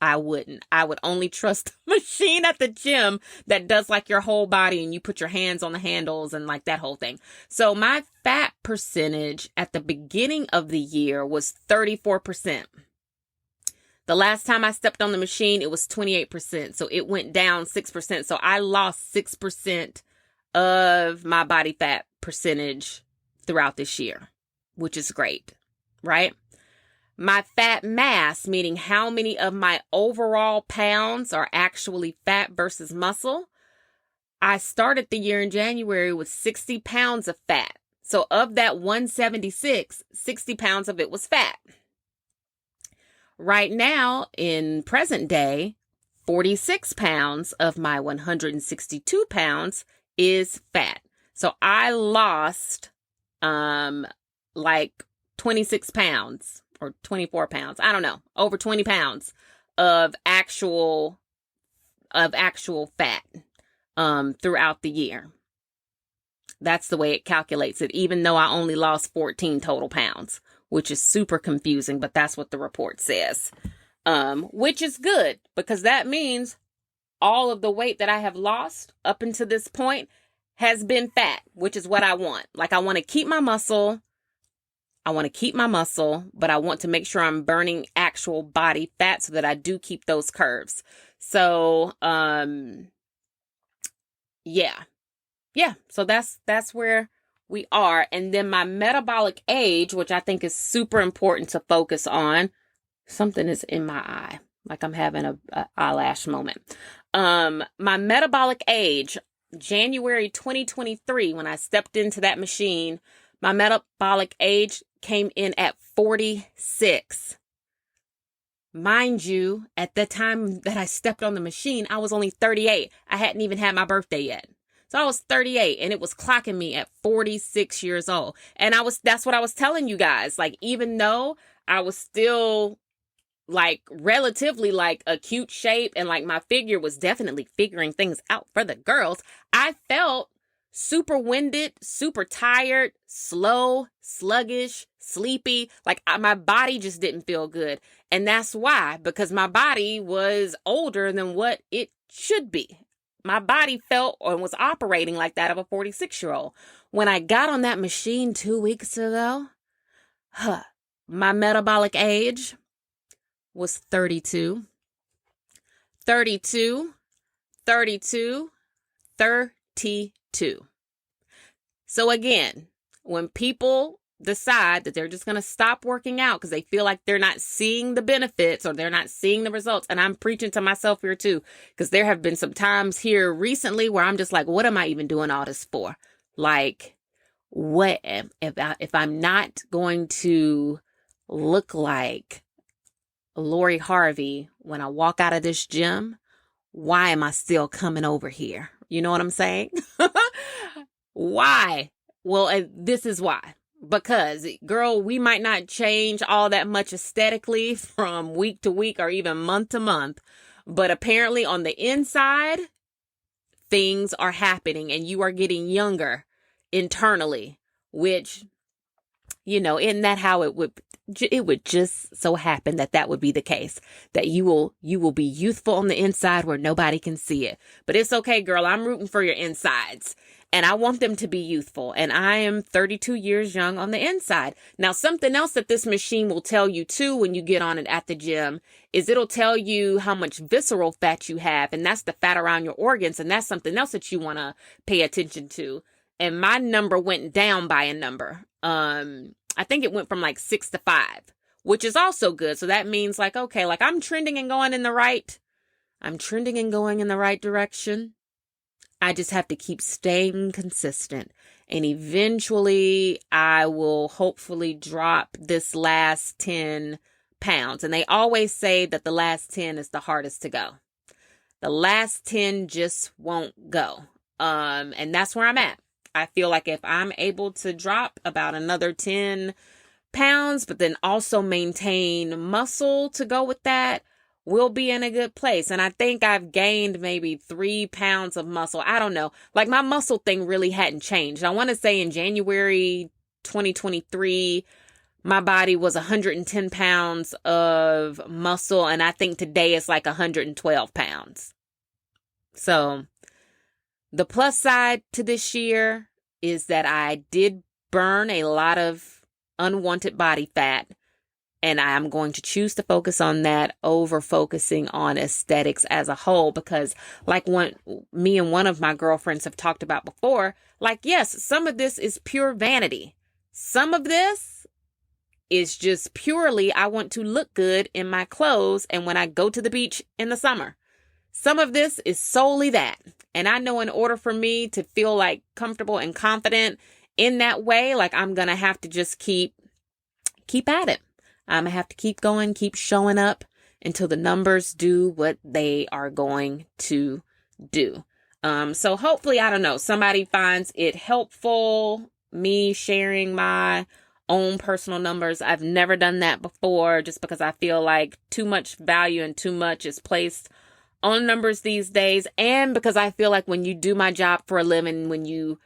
S1: I wouldn't. I would only trust the machine at the gym that does like your whole body and you put your hands on the handles and like that whole thing. So my fat percentage at the beginning of the year was 34%. The last time I stepped on the machine, it was 28%. So it went down 6%. So I lost 6% of my body fat percentage throughout this year, which is great, right? My fat mass, meaning how many of my overall pounds are actually fat versus muscle. I started the year in January with 60 pounds of fat. So of that 176, 60 pounds of it was fat. Right now, in present day, 46 pounds of my 162 pounds is fat. So I lost like 26 pounds or 24 pounds. I don't know, over 20 pounds of actual fat throughout the year. That's the way it calculates it, even though I only lost 14 total pounds, which is super confusing, but that's what the report says, which is good because that means all of the weight that I have lost up until this point has been fat, which is what I want. Like I want to keep my muscle. But I want to make sure I'm burning actual body fat so that I do keep those curves. So, yeah. So that's where we are. And then my metabolic age, which I think is super important to focus on. Something is in my eye, like I'm having a eyelash moment. My metabolic age, January 2023, when I stepped into that machine, my metabolic age came in at 46. Mind you, at the time that I stepped on the machine, I was only 38. I hadn't even had my birthday yet. So I was 38 and it was clocking me at 46 years old. And that's what I was telling you guys. Like, even though I was still like relatively like a cute shape and like my figure was definitely figuring things out for the girls, I felt super winded, super tired, slow, sluggish, sleepy. Like my body just didn't feel good. And that's why, because my body was older than what it should be. My body felt or was operating like that of a 46-year-old. When I got on that machine 2 weeks ago, my metabolic age was 32. So again, when people decide that they're just going to stop working out because they feel like they're not seeing the benefits or they're not seeing the results, and I'm preaching to myself here too, because there have been some times here recently where I'm just like, what am I even doing all this for? Like, what if I'm not going to look like Lori Harvey when I walk out of this gym? Why am I still coming over here? You know what I'm saying? Why? Well, this is why. Because, girl, we might not change all that much aesthetically from week to week or even month to month. But apparently on the inside, things are happening and you are getting younger internally, which, you know, isn't that how it would just so happen that would be the case, that you will be youthful on the inside where nobody can see it. But it's okay, girl. I'm rooting for your insides. And I want them to be youthful. And I am 32 years young on the inside. Now, something else that this machine will tell you too when you get on it at the gym is it'll tell you how much visceral fat you have. And that's the fat around your organs. And that's something else that you want to pay attention to. And my number went down by a number. I think it went from like 6 to 5, which is also good. So that means like, okay, like I'm trending and going in the right direction. I just have to keep staying consistent. And eventually I will hopefully drop this last 10 pounds. And they always say that the last 10 is the hardest to go. The last 10 just won't go. And that's where I'm at. I feel like if I'm able to drop about another 10 pounds, but then also maintain muscle to go with that, we'll be in a good place. And I think I've gained maybe 3 pounds of muscle. I don't know. Like my muscle thing really hadn't changed. I want to say in January 2023, my body was 110 pounds of muscle. And I think today it's like 112 pounds. So the plus side to this year is that I did burn a lot of unwanted body fat. And I'm going to choose to focus on that over focusing on aesthetics as a whole, because like me and one of my girlfriends have talked about before, like, yes, some of this is pure vanity. Some of this is just purely, I want to look good in my clothes and when I go to the beach in the summer. Some of this is solely that. And I know in order for me to feel like comfortable and confident in that way, like I'm going to have to just keep at it. I'm going to have to keep going, keep showing up until the numbers do what they are going to do. So hopefully, I don't know, somebody finds it helpful, me sharing my own personal numbers. I've never done that before just because I feel like too much value and too much is placed on numbers these days. And because I feel like when you do my job for a living, when you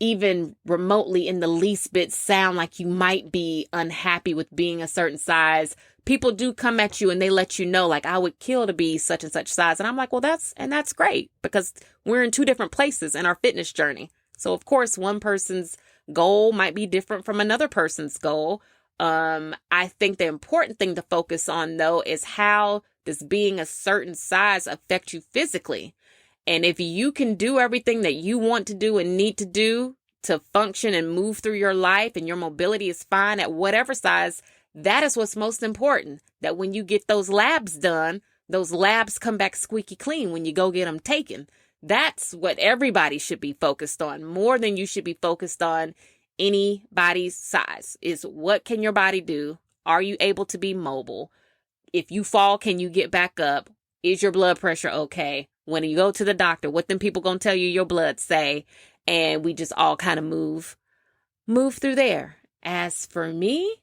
S1: even remotely in the least bit sound like you might be unhappy with being a certain size, people do come at you and they let you know, like, I would kill to be such and such size. And I'm like, well, that's great, because we're in two different places in our fitness journey. So of course, one person's goal might be different from another person's goal. I think the important thing to focus on though is how does being a certain size affect you physically? And if you can do everything that you want to do and need to do to function and move through your life, and your mobility is fine at whatever size, that is what's most important. That when you get those labs done, those labs come back squeaky clean when you go get them taken. That's what everybody should be focused on, more than you should be focused on anybody's size, is what can your body do? Are you able to be mobile? If you fall, can you get back up? Is your blood pressure okay? When you go to the doctor, what them people gonna tell you your blood say? And we just all kind of move through there. As for me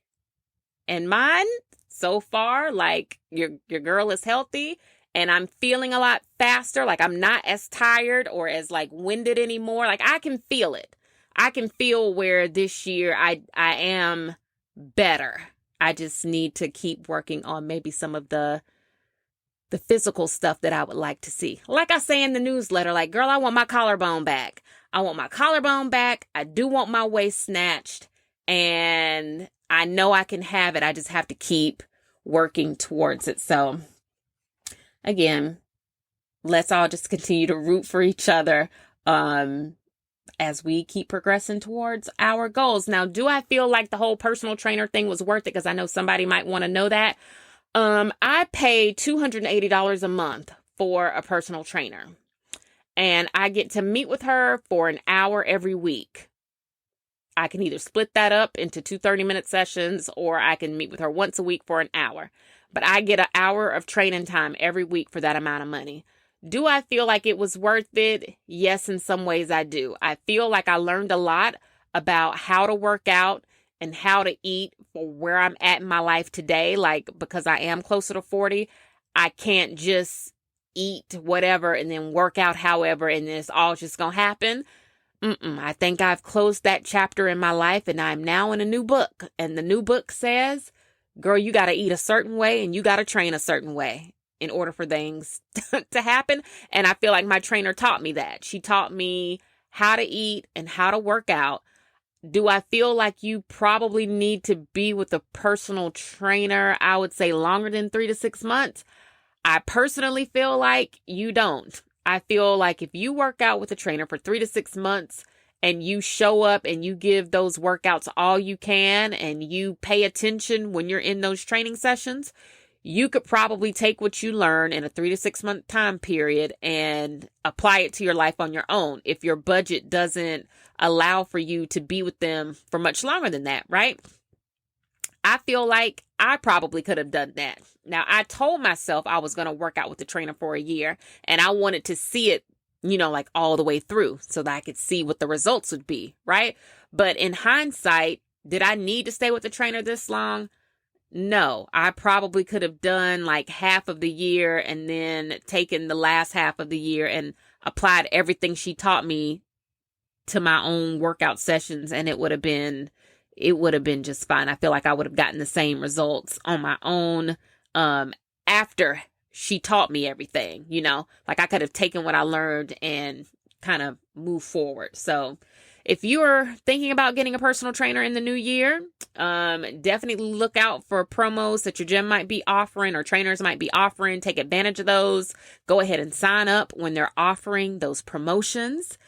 S1: and mine, so far, like your girl is healthy and I'm feeling a lot faster. Like I'm not as tired or as like winded anymore. Like I can feel it. I can feel where this year I am better. I just need to keep working on maybe some of the physical stuff that I would like to see. Like I say in the newsletter, like, girl, I want my collarbone back. I want my collarbone back. I do want my waist snatched. And I know I can have it. I just have to keep working towards it. So again, let's all just continue to root for each other as we keep progressing towards our goals. Now, do I feel like the whole personal trainer thing was worth it? Because I know somebody might want to know that. I pay $280 a month for a personal trainer, and I get to meet with her for an hour every week. I can either split that up into 2 30-minute sessions, or I can meet with her once a week for an hour, but I get an hour of training time every week for that amount of money. Do I feel like it was worth it? Yes, in some ways I do. I feel like I learned a lot about how to work out and how to eat for where I'm at in my life today. Like, because I am closer to 40, I can't just eat whatever and then work out however, and then it's all just going to happen. I think I've closed that chapter in my life, and I'm now in a new book. And the new book says, girl, you got to eat a certain way and you got to train a certain way in order for things to happen. And I feel like my trainer taught me that. She taught me how to eat and how to work out. Do I feel like you probably need to be with a personal trainer, I would say longer than 3 to 6 months? I personally feel like you don't. I feel like if you work out with a trainer for 3 to 6 months and you show up and you give those workouts all you can and you pay attention when you're in those training sessions, you could probably take what you learn in a 3 to 6 month time period and apply it to your life on your own if your budget doesn't allow for you to be with them for much longer than that, right? I feel like I probably could have done that. Now, I told myself I was going to work out with the trainer for a year, and I wanted to see it, like all the way through so that I could see what the results would be, right? But in hindsight, did I need to stay with the trainer this long? No, I probably could have done like half of the year and then taken the last half of the year and applied everything she taught me to my own workout sessions, and it would have been just fine. I feel like I would have gotten the same results on my own after she taught me everything, like I could have taken what I learned and kind of moved forward. So if you are thinking about getting a personal trainer in the new year, definitely look out for promos that your gym might be offering or trainers might be offering. Take advantage of those. Go ahead and sign up when they're offering those promotions.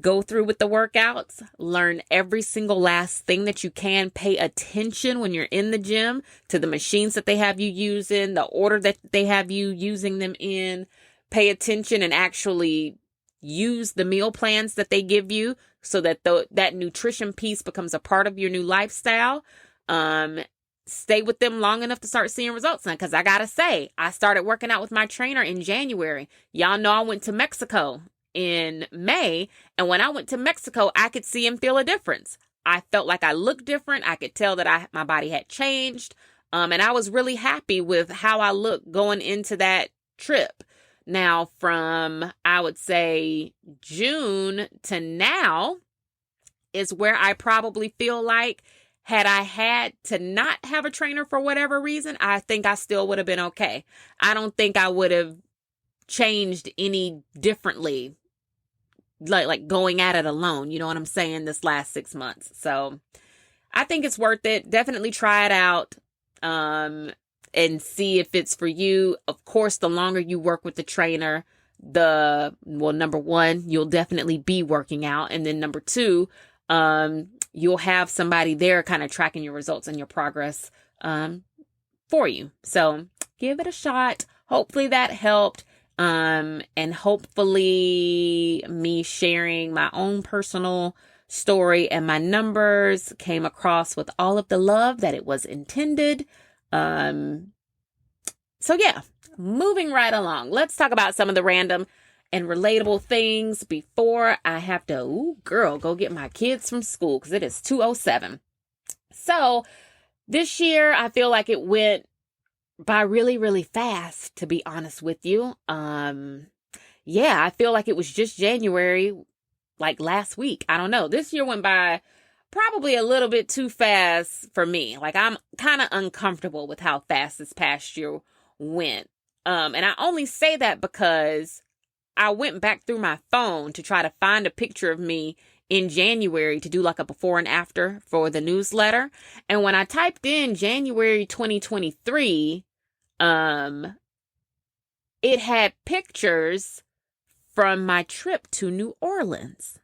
S1: Go through with the workouts, learn every single last thing that you can. Pay attention when you're in the gym to the machines that they have you using, the order that they have you using them in. Pay attention and actually use the meal plans that they give you so that that nutrition piece becomes a part of your new lifestyle. Stay with them long enough to start seeing results now, because I gotta say, I started working out with my trainer in January. Y'all know I went to Mexico in May, and when I went to Mexico, I could see and feel a difference. I felt like I looked different. I could tell that my body had changed, and I was really happy with how I looked going into that trip. Now, from, I would say, June to now is where I probably feel like had I had to not have a trainer for whatever reason, I think I still would have been okay. I don't think I would have changed any differently, like going at it alone, you know what I'm saying, this last 6 months. So I think it's worth it. Definitely try it out and see if it's for you. Of course, the longer you work with the trainer, number one, you'll definitely be working out. And then number two, you'll have somebody there kind of tracking your results and your progress for you. So give it a shot. Hopefully that helped. And hopefully me sharing my own personal story and my numbers came across with all of the love that it was intended. So yeah, moving right along. Let's talk about some of the random and relatable things before I have to, go get my kids from school, because it is 2:07. So this year, I feel like it went by really, really fast, to be honest with you. I feel like it was just January, like last week. I don't know. This year went by probably a little bit too fast for me. Like, I'm kind of uncomfortable with how fast this past year went. And I only say that because I went back through my phone to try to find a picture of me in January to do like a before and after for the newsletter. And when I typed in January 2023, it had pictures from my trip to New Orleans.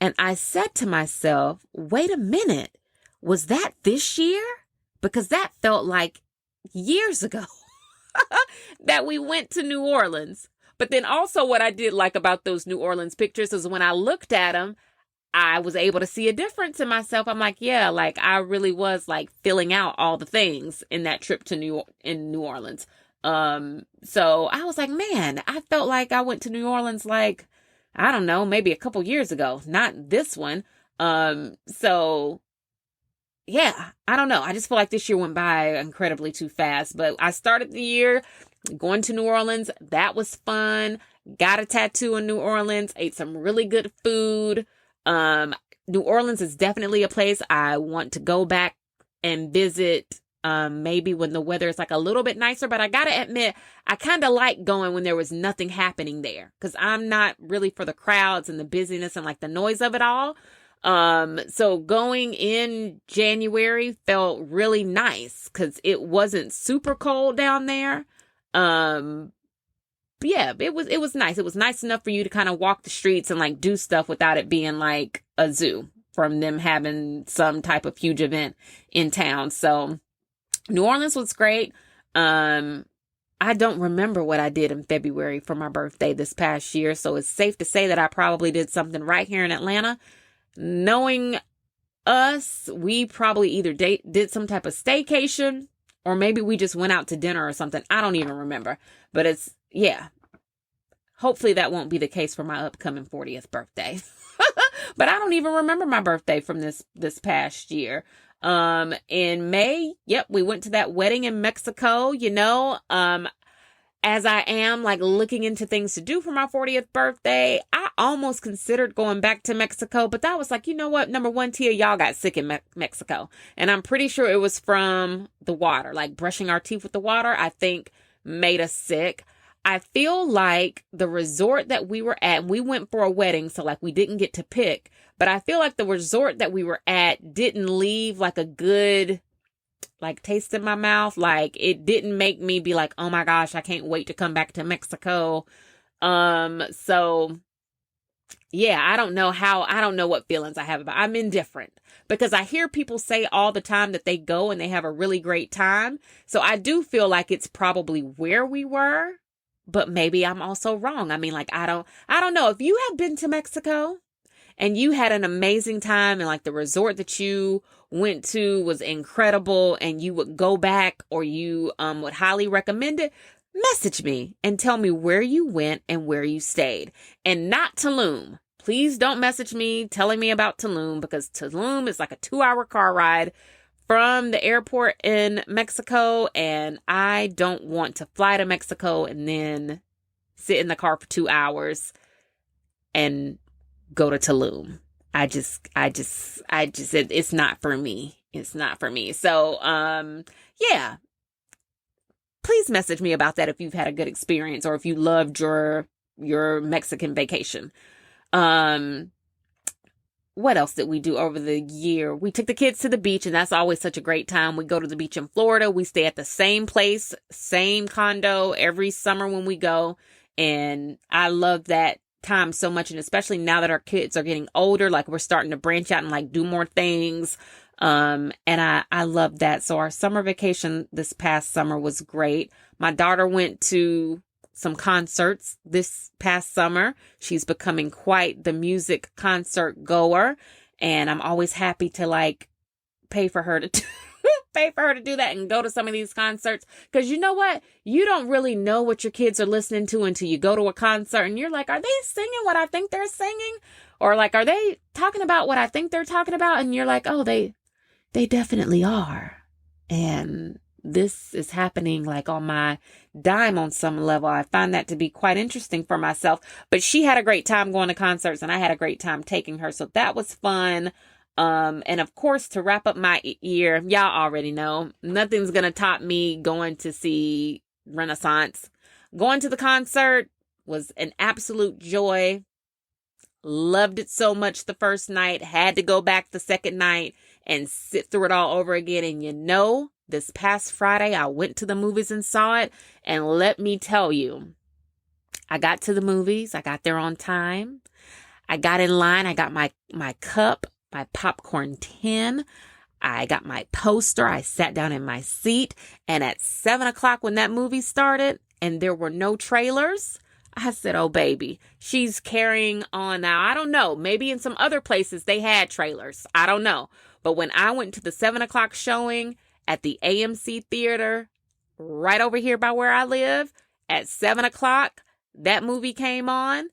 S1: And I said to myself, wait a minute, was that this year? Because that felt like years ago that we went to New Orleans. But then also what I did like about those New Orleans pictures is when I looked at them, I was able to see a difference in myself. I'm like, yeah, like I really was like filling out all the things in that trip to New Orleans. So I was like, man, I felt like I went to New Orleans like, I don't know, maybe a couple years ago, not this one. So yeah, I don't know. I just feel like this year went by incredibly too fast, but I started the year going to New Orleans. That was fun. Got a tattoo in New Orleans, ate some really good food. New Orleans is definitely a place I want to go back and visit, maybe when the weather is like a little bit nicer, but I gotta admit, I kind of like going when there was nothing happening there, because I'm not really for the crowds and the busyness and like the noise of it all. So going in January felt really nice because it wasn't super cold down there. But yeah, it was nice. It was nice enough for you to kind of walk the streets and like do stuff without it being like a zoo from them having some type of huge event in town. So New Orleans was great. I don't remember what I did in February for my birthday this past year, so it's safe to say that I probably did something right here in Atlanta. Knowing us, we probably either did some type of staycation, or maybe we just went out to dinner or something. I don't even remember. But yeah. Hopefully that won't be the case for my upcoming 40th birthday. But I don't even remember my birthday from this past year. In May, yep, we went to that wedding in Mexico, as I am like looking into things to do for my 40th birthday. I almost considered going back to Mexico, but that was like, you know what? Number one, Tia, y'all got sick in Mexico. And I'm pretty sure it was from the water, like brushing our teeth with the water, I think made us sick. I feel like the resort that we were at, we went for a wedding, so like we didn't get to pick, but I feel like the resort that we were at didn't leave like a good like taste in my mouth. Like it didn't make me be like, oh my gosh, I can't wait to come back to Mexico. So yeah, I don't know what feelings I have about it. I'm indifferent because I hear people say all the time that they go and they have a really great time. So I do feel like it's probably where we were. But maybe I'm also wrong. I mean, like, I don't know. If you have been to Mexico and you had an amazing time and like the resort that you went to was incredible and you would go back or you would highly recommend it, message me and tell me where you went and where you stayed. And not Tulum. Please don't message me telling me about Tulum, because Tulum is like a 2-hour car ride from the airport in Mexico, and I don't want to fly to Mexico and then sit in the car for 2 hours and go to Tulum. It's not for me. It's not for me. So, yeah, please message me about that if you've had a good experience or if you loved your Mexican vacation. What else did we do over the year? We took the kids to the beach, and that's always such a great time. We go to the beach in Florida. We stay at the same place, same condo every summer when we go. And I love that time so much. And especially now that our kids are getting older, like we're starting to branch out and like do more things. And I love that. So our summer vacation this past summer was great. My daughter went to some concerts this past summer. She's becoming quite the music concert goer, and I'm always happy to like pay for her to do that and go to some of these concerts, because you know what, you don't really know what your kids are listening to until you go to a concert and you're like, are they singing what I think they're singing, or like, are they talking about what I think they're talking about? And you're like, oh, they definitely are. And this is happening like on my dime on some level. I find that to be quite interesting for myself. But she had a great time going to concerts, and I had a great time taking her. So that was fun. And of course, to wrap up my year, y'all already know, nothing's going to top me going to see Renaissance. Going to the concert was an absolute joy. Loved it so much the first night. Had to go back the second night and sit through it all over again. And this past Friday, I went to the movies and saw it. And let me tell you, I got to the movies. I got there on time. I got in line. I got my cup, my popcorn tin. I got my poster. I sat down in my seat. And at 7:00 when that movie started and there were no trailers, I said, oh, baby, she's carrying on. Now, I don't know. Maybe in some other places they had trailers. I don't know. But when I went to the 7:00 showing at the AMC Theater, right over here by where I live, at 7:00, that movie came on,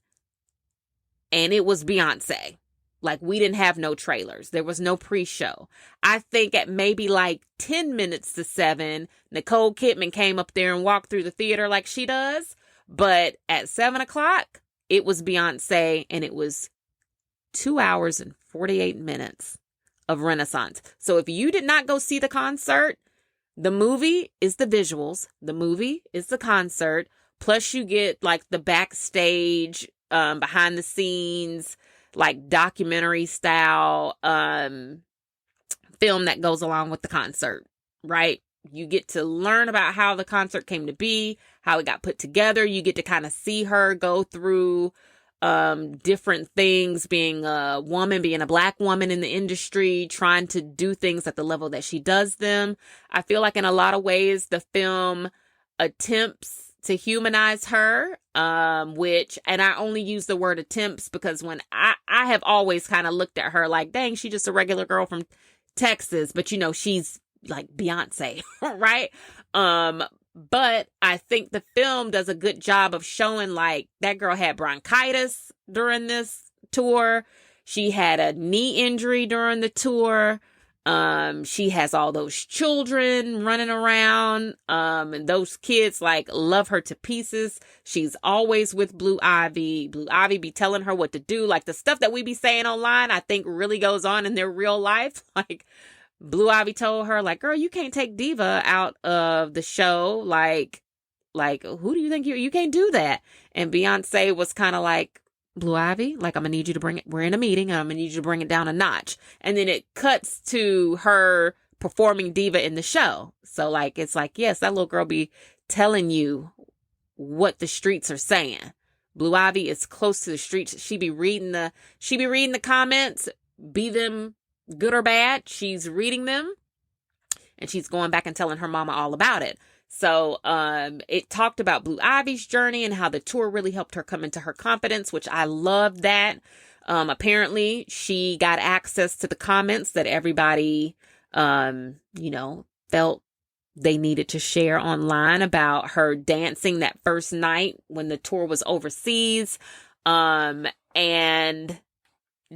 S1: and it was Beyonce. Like, we didn't have no trailers. There was no pre-show. I think at maybe like 10 minutes to 7, Nicole Kidman came up there and walked through the theater like she does. But at 7:00, it was Beyonce, and it was 2 hours and 48 minutes of Renaissance. So if you did not go see the concert, the movie is the visuals. The movie is the concert. Plus you get like the backstage, behind the scenes, like documentary style, film that goes along with the concert, right? You get to learn about how the concert came to be, how it got put together. You get to kind of see her go through different things, being a woman, being a Black woman in the industry, trying to do things at the level that she does them. I feel like in a lot of ways, the film attempts to humanize her, and I only use the word attempts because when I have always kind of looked at her like, dang, she's just a regular girl from Texas, but she's like Beyonce, right? But I think the film does a good job of showing like that girl had bronchitis during this tour. She had a knee injury during the tour. She has all those children running around. And those kids like love her to pieces. She's always with Blue Ivy. Blue Ivy be telling her what to do. Like the stuff that we be saying online, I think really goes on in their real life. Like Blue Ivy told her, like, girl, you can't take Diva out of the show. Like, who do you think you can't do that? And Beyonce was kind of like, Blue Ivy, like, I'm gonna need you to bring it. We're in a meeting and I'm gonna need you to bring it down a notch. And then it cuts to her performing Diva in the show. So like, it's like, yes, that little girl be telling you what the streets are saying. Blue Ivy is close to the streets. She be reading the comments, be them good or bad. She's reading them and she's going back and telling her mama all about it. So it talked about Blue Ivy's journey and how the tour really helped her come into her confidence, which I love that. Apparently she got access to the comments that everybody, felt they needed to share online about her dancing that first night when the tour was overseas. And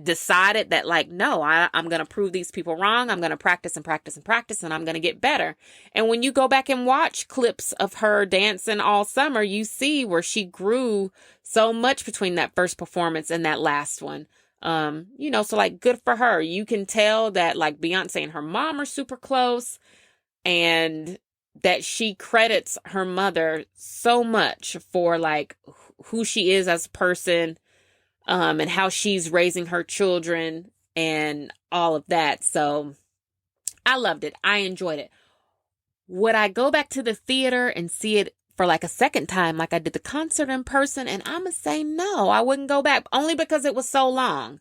S1: decided that like, no, I'm going to prove these people wrong. I'm going to practice and practice and practice, and I'm going to get better. And when you go back and watch clips of her dancing all summer, you see where she grew so much between that first performance and that last one. So like good for her. You can tell that like Beyonce and her mom are super close and that she credits her mother so much for like who she is as a person, and how she's raising her children and all of that. So I loved it. I enjoyed it. Would I go back to the theater and see it for like a second time like I did the concert in person? And I'm going to say no, I wouldn't go back only because it was so long.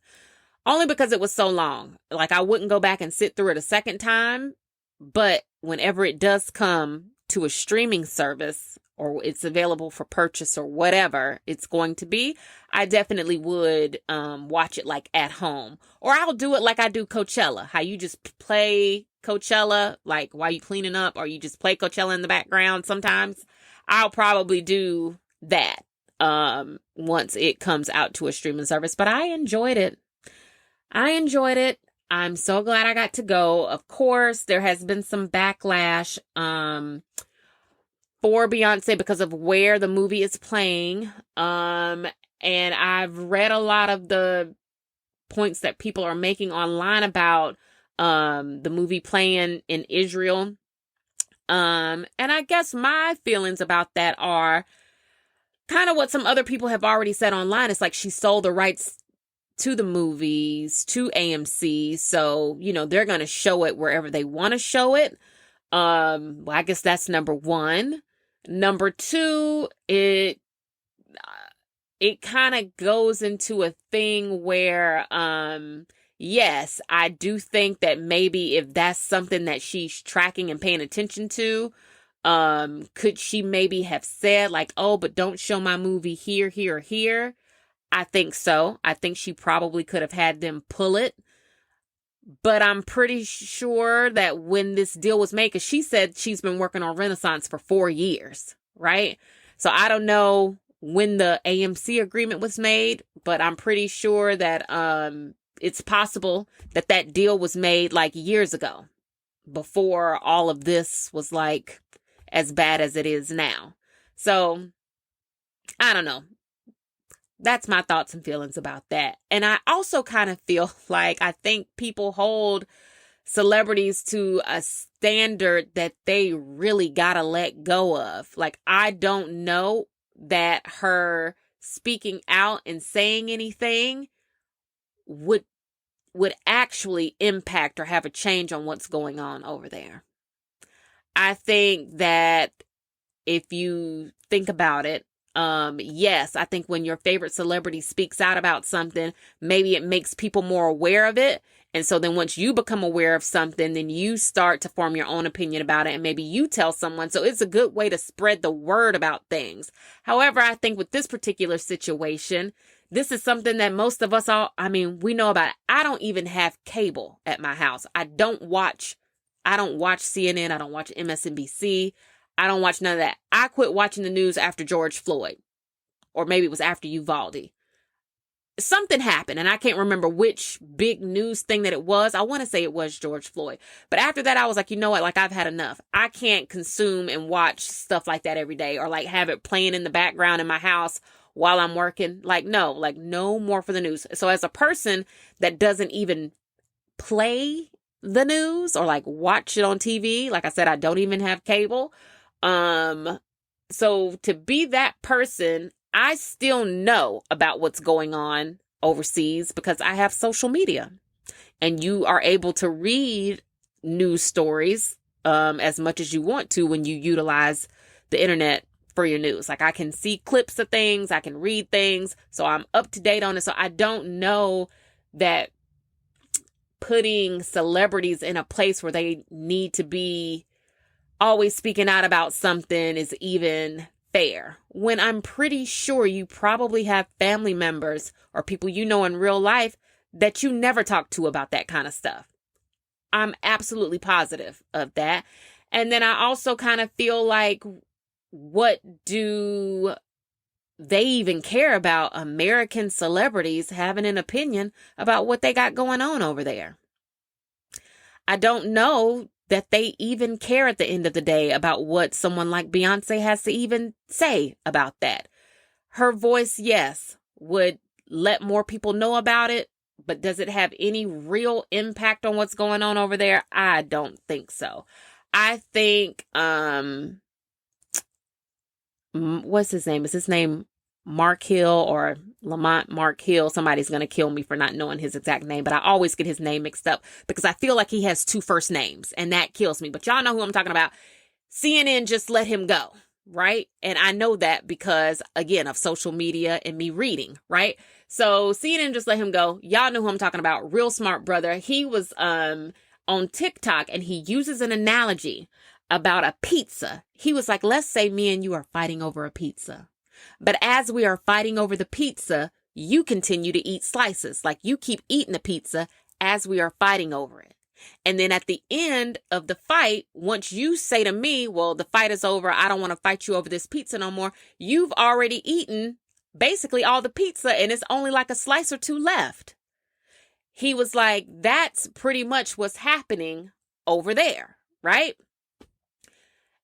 S1: Like I wouldn't go back and sit through it a second time. But whenever it does come to a streaming service or it's available for purchase or whatever it's going to be, I definitely would watch it like at home. Or I'll do it like I do Coachella, how you just play Coachella like while you cleaning up, or you just play Coachella in the background sometimes. I'll probably do that once it comes out to a streaming service. But I enjoyed it. I'm so glad I got to go. Of course, there has been some backlash for Beyonce because of where the movie is playing. And I've read a lot of the points that people are making online about the movie playing in Israel. And I guess my feelings about that are kind of what some other people have already said online. It's like she sold the rights to the movies to AMC. So, they're going to show it wherever they want to show it. Well, I guess that's number one. Number two, it kind of goes into a thing where, yes, I do think that maybe if that's something that she's tracking and paying attention to, could she maybe have said like, oh, but don't show my movie here, here, or here? I think so. I think she probably could have had them pull it. But I'm pretty sure that when this deal was made, because she said she's been working on Renaissance for 4 years, right? So I don't know when the AMC agreement was made, but I'm pretty sure that it's possible that that deal was made like years ago, before all of this was like as bad as it is now. So I don't know. That's my thoughts and feelings about that. And I also kind of feel like I think people hold celebrities to a standard that they really gotta let go of. Like, I don't know that her speaking out and saying anything would actually impact or have a change on what's going on over there. I think that if you think about it, Yes, I think when your favorite celebrity speaks out about something, maybe it makes people more aware of it. And so then once you become aware of something, then you start to form your own opinion about it. And maybe you tell someone. So it's a good way to spread the word about things. However, I think with this particular situation, this is something that most of us we know about it. I don't even have cable at my house. I don't watch CNN. I don't watch MSNBC. I don't watch none of that. I quit watching the news after George Floyd, or maybe it was after Uvalde. Something happened, and I can't remember which big news thing that it was. I want to say it was George Floyd. But after that, I was like, you know what? Like, I've had enough. I can't consume and watch stuff like that every day, or like have it playing in the background in my house while I'm working. No more for the news. So as a person that doesn't even play the news or like watch it on TV, like I said, I don't even have cable. So to be that person, I still know about what's going on overseas because I have social media, and you are able to read news stories as much as you want to when you utilize the internet for your news. Like, I can see clips of things, I can read things, so I'm up to date on it. So I don't know that putting celebrities in a place where they need to be always speaking out about something is even fair, when I'm pretty sure you probably have family members or people you know in real life that you never talk to about that kind of stuff. I'm absolutely positive of that. And then I also kind of feel like, what do they even care about American celebrities having an opinion about what they got going on over there? I don't know that they even care at the end of the day about what someone like Beyonce has to even say about that. Her voice, yes, would let more people know about it, but does it have any real impact on what's going on over there? I don't think so. I think, what's his name? Is his name Mark Hill or Lamont Mark Hill? Somebody's going to kill me for not knowing his exact name, but I always get his name mixed up because I feel like he has two first names, and that kills me. But y'all know who I'm talking about. CNN just let him go, right? And I know that because, again, of social media and me reading, right? So CNN just let him go. Y'all know who I'm talking about. Real smart brother. He was on TikTok, and he uses an analogy about a pizza. He was like, let's say me and you are fighting over a pizza. But as we are fighting over the pizza, you continue to eat slices. Like, you keep eating the pizza as we are fighting over it. And then at the end of the fight, once you say to me, well, the fight is over, I don't want to fight you over this pizza no more, you've already eaten basically all the pizza, and it's only like a slice or two left. He was like, that's pretty much what's happening over there, right?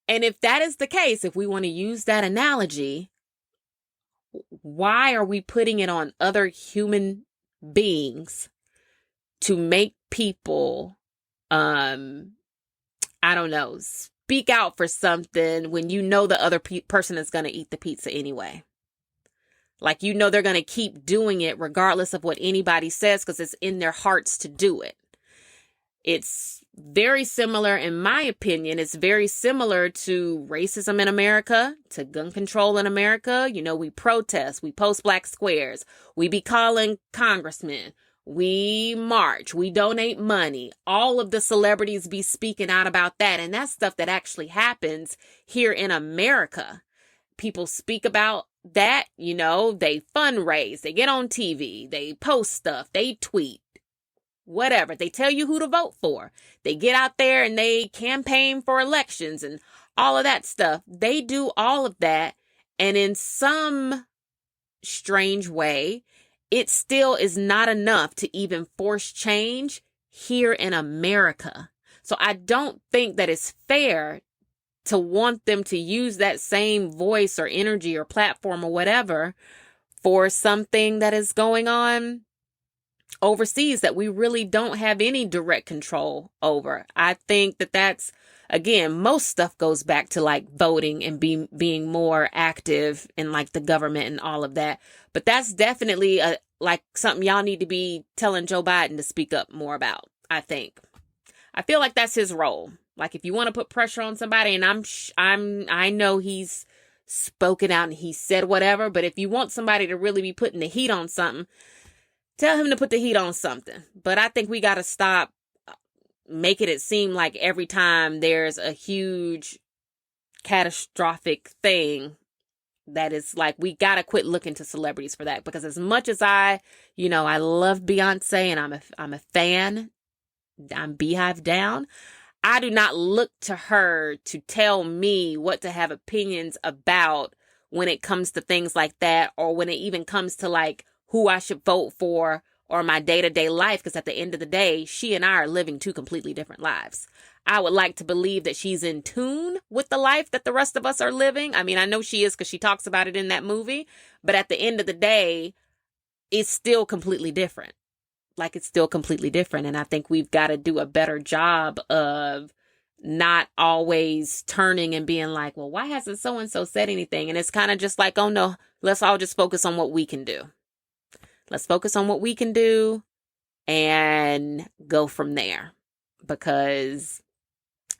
S1: And if that is the case, if we want to use that analogy, why are we putting it on other human beings to make people, I don't know, speak out for something when you know the other person is going to eat the pizza anyway? Like, you know, they're going to keep doing it regardless of what anybody says because it's in their hearts to do it. It's very similar, in my opinion, it's very similar to racism in America, to gun control in America. You know, we protest, we post black squares, we be calling congressmen, we march, we donate money. All of the celebrities be speaking out about that. And that's stuff that actually happens here in America. People speak about that, you know, they fundraise, they get on TV, they post stuff, they tweet. Whatever. They tell you who to vote for. They get out there and they campaign for elections and all of that stuff. They do all of that. And in some strange way, it still is not enough to even force change here in America. So I don't think that it's fair to want them to use that same voice or energy or platform or whatever for something that is going on overseas that we really don't have any direct control over. I think that that's, again, most stuff goes back to like voting and being more active in like the government and all of that. But that's definitely like something y'all need to be telling Joe Biden to speak up more about, I think. I feel like that's his role. Like, if you want to put pressure on somebody, and I know he's spoken out and he said whatever. But if you want somebody to really be putting the heat on something, tell him to put the heat on something. But I think we got to stop making it seem like every time there's a huge catastrophic thing that is like, we got to quit looking to celebrities for that. Because as much as I love Beyonce and I'm a fan, I'm Beehive down, I do not look to her to tell me what to have opinions about when it comes to things like that, or when it even comes to like who I should vote for or my day-to-day life. Because at the end of the day, she and I are living two completely different lives. I would like to believe that she's in tune with the life that the rest of us are living. I mean, I know she is because she talks about it in that movie. But at the end of the day, it's still completely different. Like, it's still completely different. And I think we've got to do a better job of not always turning and being like, well, why hasn't so-and-so said anything? And it's kind of just like, oh no, let's all just focus on what we can do. Let's focus on what we can do and go from there. Because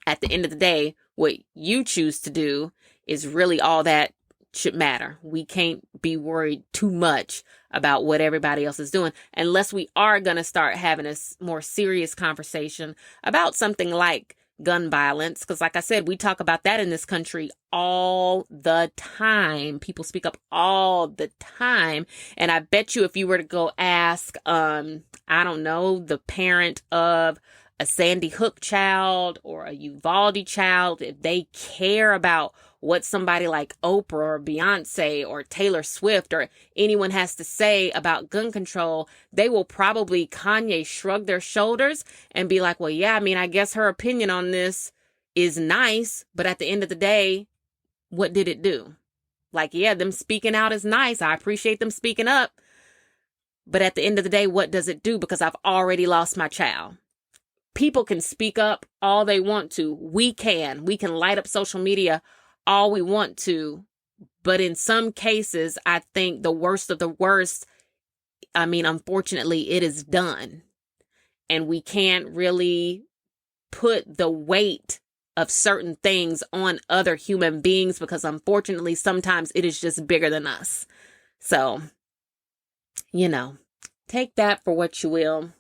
S1: at the end of the day, what you choose to do is really all that should matter. We can't be worried too much about what everybody else is doing unless we are going to start having a more serious conversation about something like gun violence. Because like I said, we talk about that in this country all the time. People speak up all the time. And I bet you if you were to go ask, I don't know, the parent of a Sandy Hook child or a Uvalde child, if they care about what somebody like Oprah or Beyonce or Taylor Swift or anyone has to say about gun control, they will probably Kanye shrug their shoulders and be like, well, yeah, I mean, I guess her opinion on this is nice. But at the end of the day, what did it do? Like, yeah, them speaking out is nice. I appreciate them speaking up. But at the end of the day, what does it do? Because I've already lost my child. People can speak up all they want to. We can light up social media all we want to. But in some cases, I think the worst of the worst, I mean, unfortunately, it is done. And we can't really put the weight of certain things on other human beings because unfortunately, sometimes it is just bigger than us. So, take that for what you will.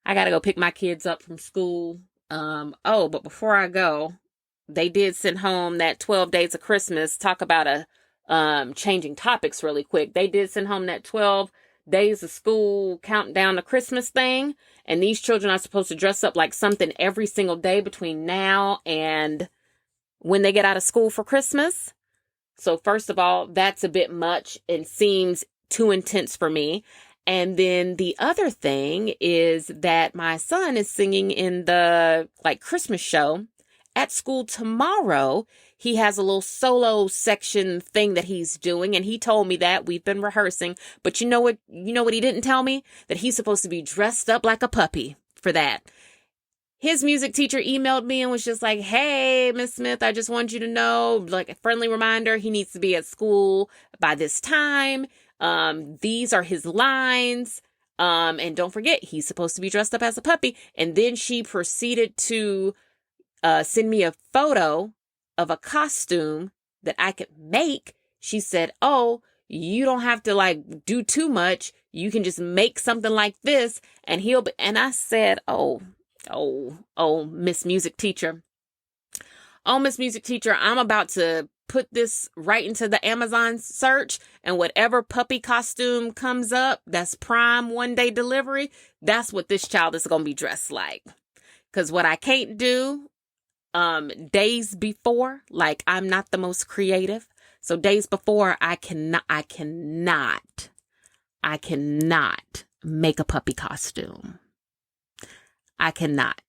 S1: I got to go pick my kids up from school. But before I go, they did send home that 12 Days of Christmas. Talk about changing topics really quick. They did send home that 12 Days of School countdown to Christmas thing. And these children are supposed to dress up like something every single day between now and when they get out of school for Christmas. So first of all, that's a bit much and seems too intense for me. And then the other thing is that my son is singing in the Christmas show at school tomorrow. He has a little solo section thing that he's doing. And he told me that we've been rehearsing. But you know what he didn't tell me? That he's supposed to be dressed up like a puppy for that. His music teacher emailed me and was just like, hey, Miss Smith, I just want you to know, like a friendly reminder, he needs to be at school by this time. These are his lines. And don't forget, he's supposed to be dressed up as a puppy. And then she proceeded to send me a photo of a costume that I could make. She said, oh, you don't have to do too much. You can just make something like this and and I said, oh, Miss Music Teacher. Oh, Miss Music Teacher, I'm about to put this right into the Amazon search, and whatever puppy costume comes up, that's Prime 1-day delivery, that's what this child is going to be dressed like. Because what I can't do, days before, I'm not the most creative. So days before, I cannot make a puppy costume. I cannot.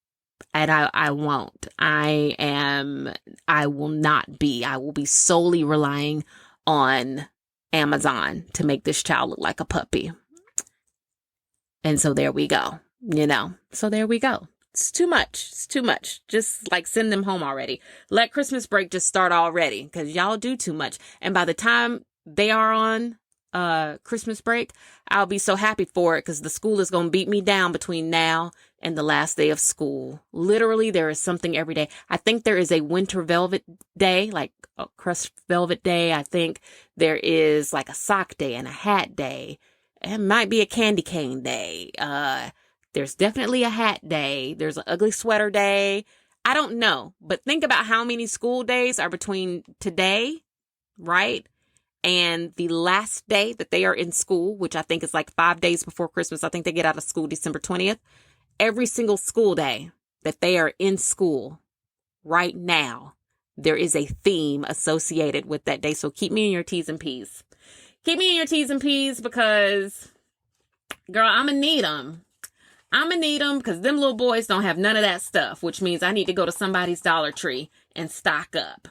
S1: And I won't. I will not be. I will be solely relying on Amazon to make this child look like a puppy. And so there we go. So there we go. It's too much. It's too much. Just send them home already. Let Christmas break just start already because y'all do too much. And by the time they are on Christmas break, I'll be so happy for it because the school is going to beat me down between now and the last day of school. Literally, there is something every day. I think there is a winter velvet day, a crushed velvet day. I think there is like a sock day and a hat day. It might be a candy cane day. There's definitely a hat day. There's an ugly sweater day. I don't know, but think about how many school days are between today, right, and the last day that they are in school, which I think is like 5 days before Christmas. I think they get out of school December 20th. Every single school day that they are in school right now, there is a theme associated with that day. So keep me in your T's and P's. Keep me in your T's and P's because, girl, I'm going to need them. I'm going to need them because them little boys don't have none of that stuff, which means I need to go to somebody's Dollar Tree and stock up.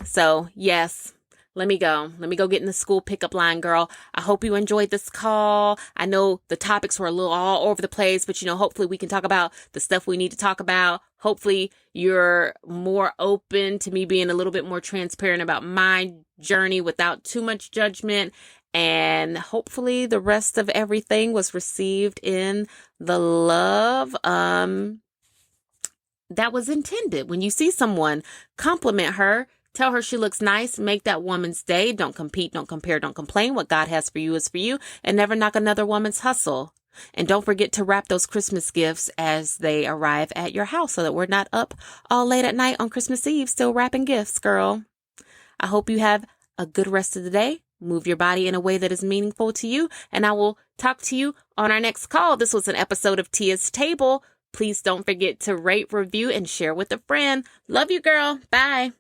S1: So yes, let me go get in the school pickup line, girl. I hope you enjoyed this call. I know the topics were a little all over the place, but hopefully we can talk about the stuff we need to talk about. Hopefully you're more open to me being a little bit more transparent about my journey without too much judgment. And hopefully the rest of everything was received in the love that was intended. When you see someone, compliment her, tell her she looks nice, make that woman's day. Don't compete, don't compare, don't complain. What God has for you is for you, and never knock another woman's hustle. And don't forget to wrap those Christmas gifts as they arrive at your house so that we're not up all late at night on Christmas Eve still wrapping gifts, girl. I hope you have a good rest of the day. Move your body in a way that is meaningful to you. And I will talk to you on our next call. This was an episode of Tia's Table. Please don't forget to rate, review, and share with a friend. Love you, girl. Bye.